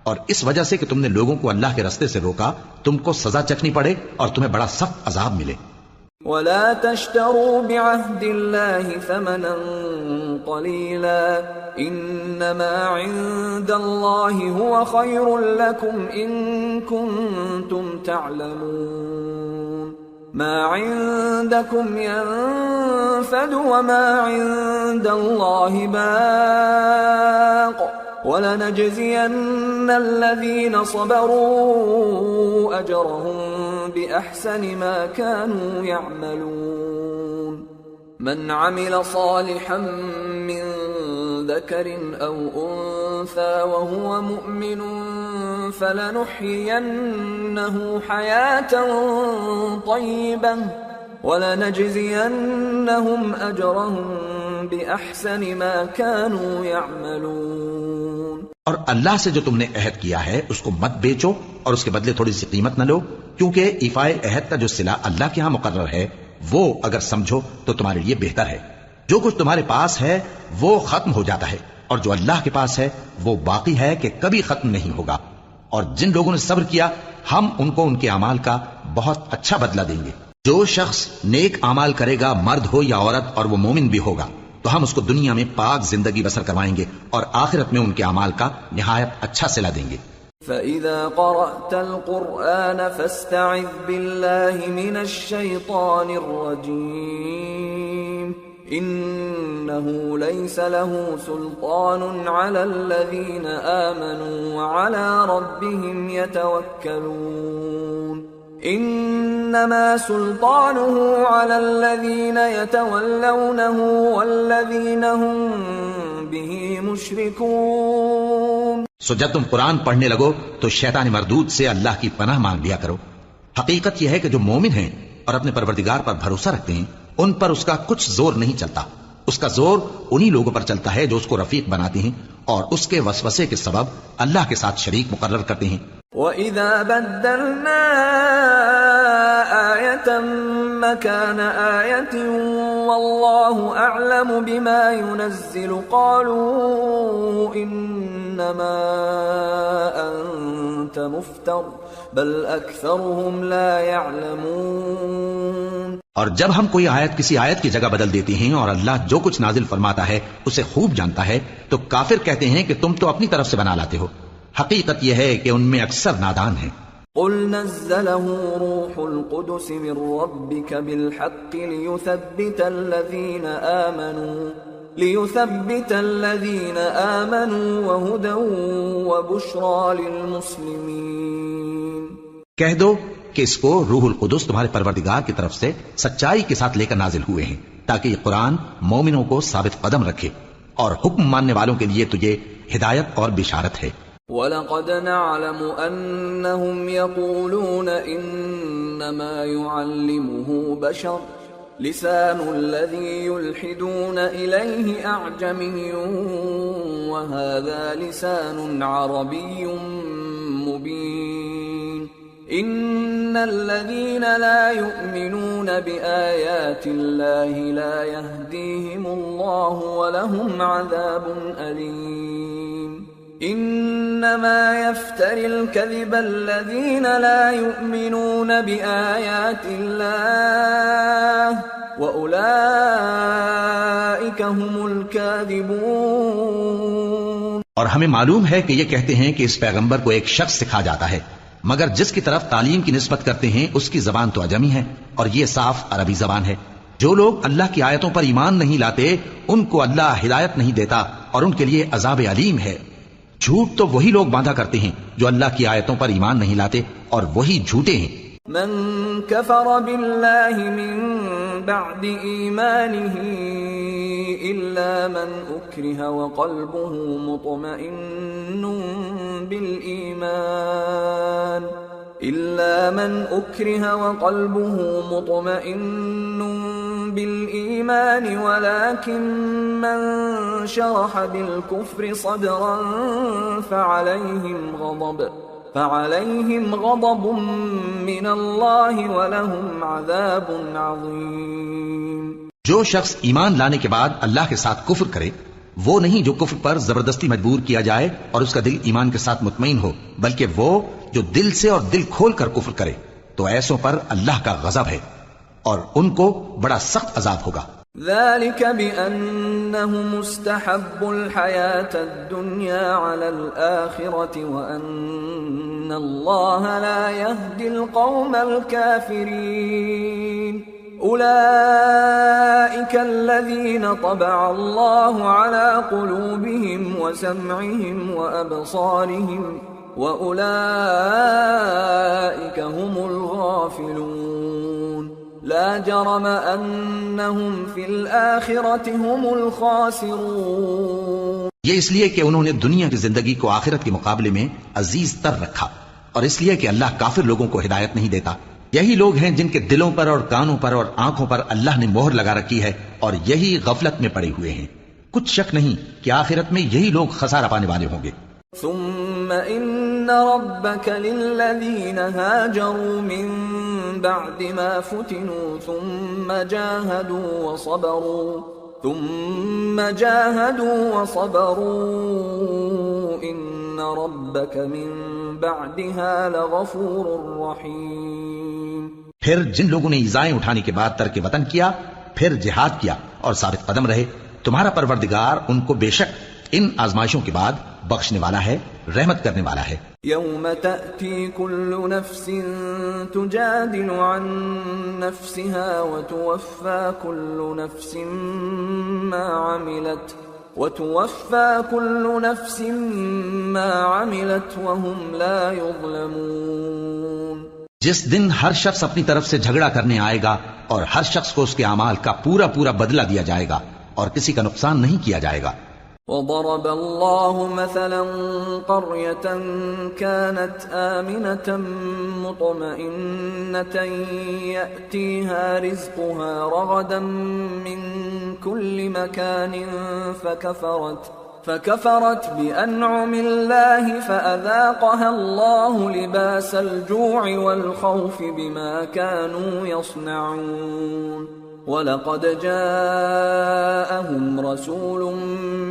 اور اس وجہ سے کہ تم نے لوگوں کو اللہ کے راستے سے روکا تم کو سزا چکھنی پڑے اور تمہیں بڑا سخت عذاب ملے۔ وَلَا تَشْتَرُوا بِعَهْدِ اللَّهِ ثَمَنًا قَلِيلًا إِنَّمَا عِندَ اللَّهِ هُوَ خَيْرٌ لَكُمْ إِن كُنتُمْ تَعْلَمُونَ مَا عِندَكُمْ يَنفَدُ وَمَا عِندَ اللَّهِ بَاقٍ وَلَنَجْزِيَنَّ الَّذِينَ صَبَرُوا أَجْرَهُمْ بِأَحْسَنِ مَا كَانُوا يَعْمَلُونَ مَنْ عَمِلَ صَالِحًا مِّن ذَكَرٍ أَوْ أُنثَى وَهُوَ مُؤْمِنٌ فَلَنُحْيِيَنَّهُ حَيَاةً طَيِّبَةً وَلَنَجْزِيَنَّهُمْ أَجْرَهُمْ بِأَحْسَنِ مَا كَانُوا يَعْمَلُونَ۔ اور اللہ سے جو تم نے عہد کیا ہے اس کو مت بیچو اور اس کے بدلے تھوڑی سی قیمت نہ لو، کیونکہ ایفائے عہد کا جو صلہ اللہ کے ہاں مقرر ہے وہ اگر سمجھو تو تمہارے لیے بہتر ہے۔ جو کچھ تمہارے پاس ہے وہ ختم ہو جاتا ہے، اور جو اللہ کے پاس ہے وہ باقی ہے کہ کبھی ختم نہیں ہوگا۔ اور جن لوگوں نے صبر کیا ہم ان کو ان کے اعمال کا بہت اچھا بدلہ دیں گے۔ جو شخص نیک اعمال کرے گا مرد ہو یا عورت اور وہ مومن بھی ہوگا تو ہم اس کو دنیا میں پاک زندگی بسر کروائیں گے اور آخرت میں ان کے اعمال کا نہایت اچھا صلہ دیں گے۔ فَإِذَا قَرَأْتَ الْقُرْآنَ فَاسْتَعِذْ بِاللَّهِ مِنَ الشَّيْطَانِ الرَّجِيمِ إِنَّهُ لَيْسَ لَهُ سُلْطَانٌ عَلَى الَّذِينَ آمَنُوا وَعَلَى رَبِّهِمْ يَتَوَكَّلُونَ إِنَّمَا سُلْطَانُهُ عَلَى الَّذِينَ يَتَوَلَّوْنَهُ وَالَّذِينَ هُمْ بِهِ مُشْرِكُونَ۔ سو جب تم قرآن پڑھنے لگو تو شیطان مردود سے اللہ کی پناہ مانگ لیا کرو۔ حقیقت یہ ہے کہ جو مومن ہیں اور اپنے پروردگار پر بھروسہ رکھتے ہیں ان پر اس کا کچھ زور نہیں چلتا، اس کا زور انہی لوگوں پر چلتا ہے جو اس کو رفیق بناتے ہیں اور اس کے وسوسے کے سبب اللہ کے ساتھ شریک مقرر کرتے ہیں۔ وَإِذَا بَدَّلْنَا آيَةً مَكَانَ آيَةٍ وَاللَّهُ أَعْلَمُ بِمَا يُنَزِّلُ قَالُوا إِنَّمَا أَنْتَ مُفْتَرٍ بَلْ أَكْثَرُهُمْ لَا يَعْلَمُونَ۔ اور جب ہم کوئی آیت کسی آیت کی جگہ بدل دیتے ہیں اور اللہ جو کچھ نازل فرماتا ہے اسے خوب جانتا ہے تو کافر کہتے ہیں کہ تم تو اپنی طرف سے بنا لاتے ہو۔ حقیقت یہ ہے کہ ان میں اکثر نادان ہیں۔ قُلْ نَزَّلَهُ رُوحُ الْقُدُسِ مِنْ رَبِّكَ بِالْحَقِّ لِيُثَبِّتَ الَّذِينَ آمَنُوا وَهُدًى وَبُشْرَى لِلْمُسْلِمِينَ۔ کہہ دو کہ اس کو روح القدس تمہارے پروردگار کی طرف سے سچائی کے ساتھ لے کر نازل ہوئے ہیں، تاکہ یہ قرآن مومنوں کو ثابت قدم رکھے اور حکم ماننے والوں کے لیے تجھے ہدایت اور بشارت ہے۔ وَلَقَدْ نَعْلَمُ أَنَّهُمْ يَقُولُونَ إِنَّمَا يُعَلِّمُهُ بَشَرٌ لِسَانُ الَّذِي يُلْحِدُونَ إِلَيْهِ أَعْجَمِيٌّ وَهَذَا لِسَانٌ عَرَبِيٌّ مُبِينٌ إِنَّ الَّذِينَ لَا يُؤْمِنُونَ بِآيَاتِ اللَّهِ لَا يَهْدِيهِمُ اللَّهُ وَلَهُمْ عَذَابٌ أَلِيمٌ إِنَّمَا يَفْتَرِي الْكَذِبَ الَّذِينَ لَا يُؤْمِنُونَ بِآيَاتِ اللَّهِ وَأُولَئِكَ هُمُ الْكَاذِبُونَ۔ اور ہمیں معلوم ہے کہ یہ کہتے ہیں کہ اس پیغمبر کو ایک شخص سکھا جاتا ہے، مگر جس کی طرف تعلیم کی نسبت کرتے ہیں اس کی زبان تو عجمی ہے اور یہ صاف عربی زبان ہے۔ جو لوگ اللہ کی آیتوں پر ایمان نہیں لاتے ان کو اللہ ہدایت نہیں دیتا اور ان کے لیے عذاب علیم ہے۔ جھوٹ تو وہی لوگ باندھا کرتے ہیں جو اللہ کی آیتوں پر ایمان نہیں لاتے اور وہی جھوٹے ہیں۔ من كفر بالله من بعد إيمانه إلا من أكره وقلبه مطمئن بالإيمان ولكن من شرح بالكفر صدرا فعليهم غضب من الله ولهم عذاب عظيم۔ جو شخص ایمان لانے کے بعد اللہ کے ساتھ کفر کرے وہ نہیں جو کفر پر زبردستی مجبور کیا جائے اور اس کا دل ایمان کے ساتھ مطمئن ہو، بلکہ وہ جو دل سے اور دل کھول کر کفر کرے تو ایسوں پر اللہ کا غضب ہے اور ان کو بڑا سخت عذاب ہوگا۔ ذلك بأنهم استحبوا الحياة الدنيا على الآخرة وأن الله لا يهدي القوم الكافرين أولئك الذين طبع الله على قلوبهم وسمعهم وأبصارهم وأولئك هم الغافلون لا جرم أنهم في الآخرة هم الخاسرون۔ یہ اس لیے کہ انہوں نے دنیا کی زندگی کو آخرت کے مقابلے میں عزیز تر رکھا اور اس لیے کہ اللہ کافر لوگوں کو ہدایت نہیں دیتا۔ یہی لوگ ہیں جن کے دلوں پر اور کانوں پر اور آنکھوں پر اللہ نے مہر لگا رکھی ہے اور یہی غفلت میں پڑے ہوئے ہیں۔ کچھ شک نہیں کہ آخرت میں یہی لوگ خسارہ پانے والے ہوں گے۔ ثم إن ربك للذين هاجروا من بعد ما فتنوا ثم جاهدوا وصبروا إن ربك من بعدها لغفور رحيم۔ پھر جن لوگوں نے ایذائیں اٹھانے کے بعد ترک وطن کیا، پھر جہاد کیا اور ثابت قدم رہے، تمہارا پروردگار ان کو بے شک ان آزمائشوں کے بعد بخشنے والا ہے، رحمت کرنے والا ہے۔ يوم تأتي كل نفس تجادل عن نفسها وتوفى كل نفس ما عملت وهم لا يظلمون۔ جس دن ہر شخص اپنی طرف سے جھگڑا کرنے آئے گا اور ہر شخص کو اس کے اعمال کا پورا پورا بدلہ دیا جائے گا اور کسی کا نقصان نہیں کیا جائے گا۔ وضرب الله مثلا قرية كانت آمنة مطمئنة يأتيها رزقها رغدا من كل مكان فكفرت بأنعم الله فأذاقها الله لباس الجوع والخوف بما كانوا يصنعون وَلَقَدْ جَاءَهُمْ رَسُولٌ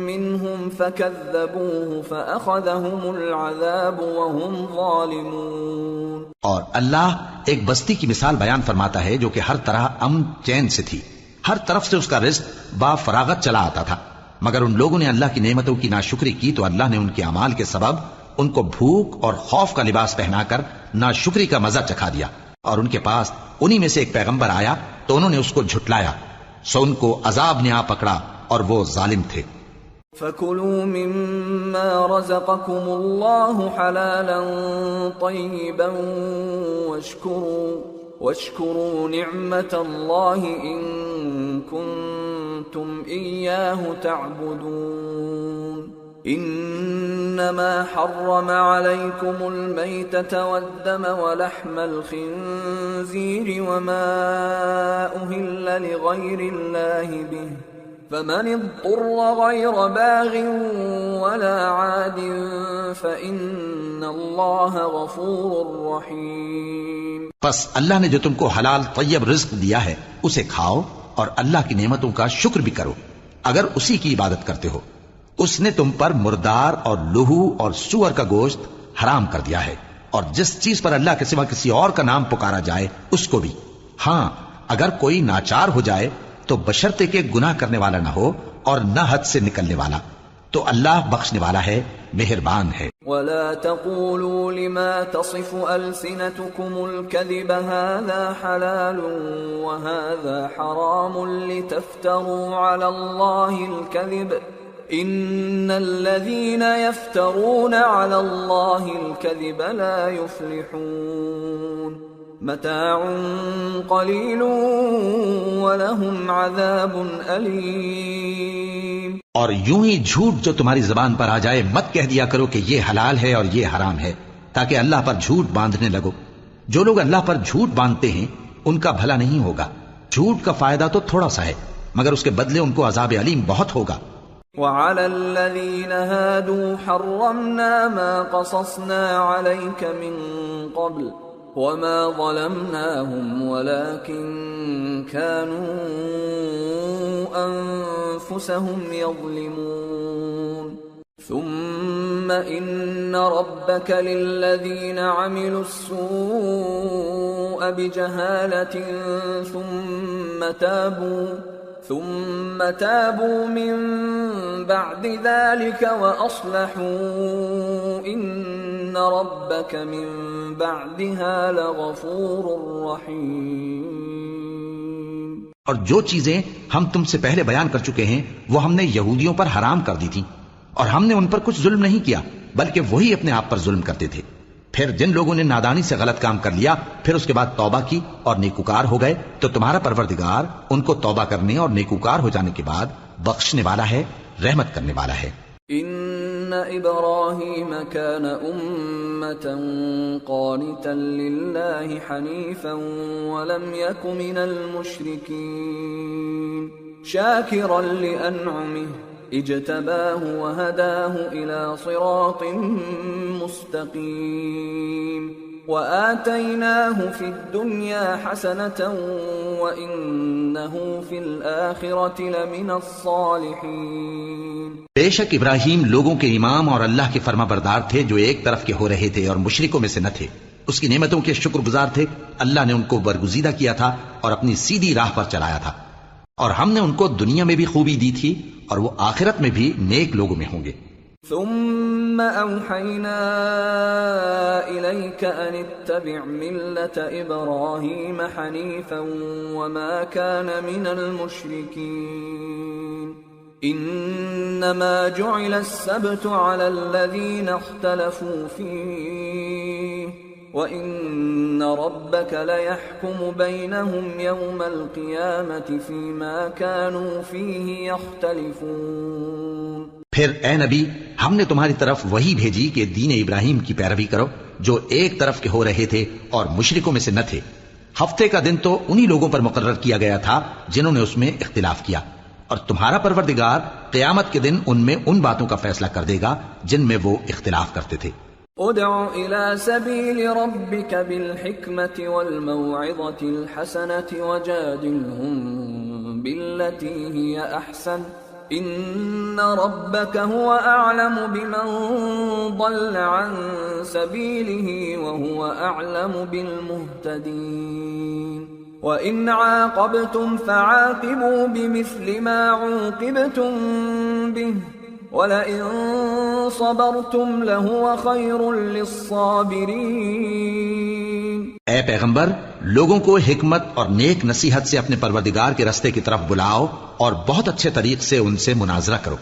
مِّنْهُمْ فَكَذَّبُوهُ فَأَخَذَهُمُ الْعَذَابُ وَهُمْ ظَالِمُونَ۔ اور اللہ ایک بستی کی مثال بیان فرماتا ہے جو کہ ہر طرح امن چین سے تھی، ہر طرف سے اس کا رزق با فراغت چلا آتا تھا، مگر ان لوگوں نے اللہ کی نعمتوں کی ناشکری کی تو اللہ نے ان کے اعمال کے سبب ان کو بھوک اور خوف کا لباس پہنا کر ناشکری کا مزہ چکھا دیا، اور ان کے پاس انہی میں سے ایک پیغمبر آیا تو انہوں نے اس کو جھٹلایا، سو ان کو عذاب نے آ پکڑا اور وہ ظالم تھے۔ فَكُلُوا مِمَّا رَزَقَكُمُ اللَّهُ حَلَالًا طَيِّبًا واشكروا نعمة الله إن كنتم إياه تعبدون إنما حرم عليكم الميتة والدم ولحم الخنزير وما أهل لغير الله به فمن اضطر غير باغ ولا عاد فإن الله غفور رحيم. پس اللہ نے جو تم کو حلال طیب رزق دیا ہے اسے کھاؤ اور اللہ کی نعمتوں کا شکر بھی کرو اگر اسی کی عبادت کرتے ہو. اس نے تم پر مردار اور لہو اور سور کا گوشت حرام کر دیا ہے اور جس چیز پر اللہ کے سوا کسی اور کا نام پکارا جائے اس کو بھی. ہاں اگر کوئی ناچار ہو جائے تو بشرطے کے گناہ کرنے والا نہ ہو اور نہ حد سے نکلنے والا تو اللہ بخشنے والا ہے مہربان ہے. ولا تقولوا لما تصف ألسنتكم الكذب هذا حلال وهذا حرام لتفتروا على الله الكذب إن الذين يفترون على الله الكذب لا يفلحون متاع قليل ولهم عذاب أليم. اور یوں ہی جھوٹ جو تمہاری زبان پر آ جائے مت کہہ دیا کرو کہ یہ حلال ہے اور یہ حرام ہے تاکہ اللہ پر جھوٹ باندھنے لگو. جو لوگ اللہ پر جھوٹ باندھتے ہیں ان کا بھلا نہیں ہوگا. جھوٹ کا فائدہ تو تھوڑا سا ہے مگر اس کے بدلے ان کو عذاب علیم بہت ہوگا. وعلى الذين هادوا حرمنا ما قصصنا عليك من قبل وما ظلمناهم ولكن كانوا أنفسهم يظلمون ثم إن ربك للذين عملوا السوء بجهالة ثم تابوا من بعد ذلك وأصلحوا إن ربك من بعدها لغفور رحيم. اور جو چیزیں ہم تم سے پہلے بیان کر چکے ہیں وہ ہم نے یہودیوں پر حرام کر دی تھی اور ہم نے ان پر کچھ ظلم نہیں کیا بلکہ وہی اپنے آپ پر ظلم کرتے تھے. پھر جن لوگوں نے نادانی سے غلط کام کر لیا پھر اس کے بعد توبہ کی اور نیکوکار ہو گئے تو تمہارا پروردگار ان کو توبہ کرنے اور نیکوکار ہو جانے کے بعد بخشنے والا ہے رحمت کرنے والا ہے. ان ابراہیم کان امة قانتا للہ حنیفا ولم یک من المشرکین شاکرا لانعمه اجتباه وهداه الى صراط مستقیم وآتيناه في الدنيا حسنة وإنه في الآخرة لمن الصالحين. بے شک ابراہیم لوگوں کے امام اور اللہ کے فرما بردار تھے جو ایک طرف کے ہو رہے تھے اور مشرکوں میں سے نہ تھے. اس کی نعمتوں کے شکر گزار تھے. اللہ نے ان کو برگزیدہ کیا تھا اور اپنی سیدھی راہ پر چلایا تھا اور ہم نے ان کو دنیا میں بھی خوبی دی تھی اور وہ آخرت میں بھی نیک لوگوں میں ہوں گے. ثم أوحينا إليك أن اتبع ملة إبراهيم حنيفا وما كان من المشركين إنما جعل السبت على الذين اختلفوا فيه وإن ربك ليحكم بينهم يوم القيامة فيما كانوا فيه يختلفون. پھر اے نبی ہم نے تمہاری طرف وہی بھیجی کہ دین ابراہیم کی پیروی کرو جو ایک طرف کے ہو رہے تھے اور مشرکوں میں سے نہ تھے. ہفتے کا دن تو انہی لوگوں پر مقرر کیا گیا تھا جنہوں نے اس میں اختلاف کیا اور تمہارا پروردگار قیامت کے دن ان میں ان باتوں کا فیصلہ کر دے گا جن میں وہ اختلاف کرتے تھے. ادع الى سبيل ربك بالحكمة والموعظة الحسنة وجادلهم بالتي هي أحسن إن ربك هو أعلم بمن ضل عن سبيله وهو أعلم بالمهتدين وإن عاقبتم فعاقبوا بمثل ما عوقبتم به وَلَئِن صَبَرْتُمْ لَهُوَ خَيْرٌ لِلصَّابِرِينَ. اے پیغمبر لوگوں کو حکمت اور نیک نصیحت سے اپنے پروردگار کے رستے کی طرف بلاؤ اور بہت اچھے طریق سے ان سے مناظرہ کرو.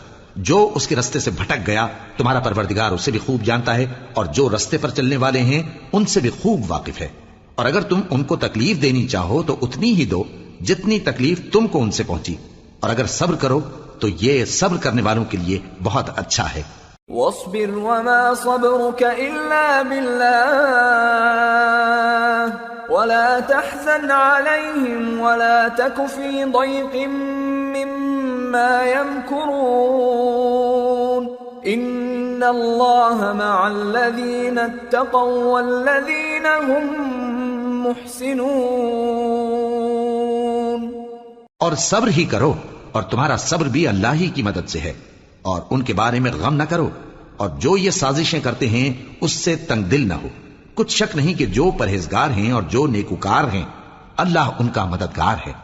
جو اس کے رستے سے بھٹک گیا تمہارا پروردگار اسے بھی خوب جانتا ہے اور جو رستے پر چلنے والے ہیں ان سے بھی خوب واقف ہے. اور اگر تم ان کو تکلیف دینی چاہو تو اتنی ہی دو جتنی تکلیف تم کو ان سے پہنچی، اور اگر صبر کرو تو یہ صبر کرنے والوں کے لیے بہت اچھا ہے۔ واصبر وما صبرك إلا بالله ولا تحزن عليهم ولا تك في ضيق مما يمكرون إن الله مع الذين اتقوا والذين هم محسنون۔ اور صبر ہی کرو، اور تمہارا صبر بھی اللہ ہی کی مدد سے ہے، اور ان کے بارے میں غم نہ کرو، اور جو یہ سازشیں کرتے ہیں اس سے تنگ دل نہ ہو۔ کچھ شک نہیں کہ جو پرہیزگار ہیں اور جو نیکوکار ہیں اللہ ان کا مددگار ہے۔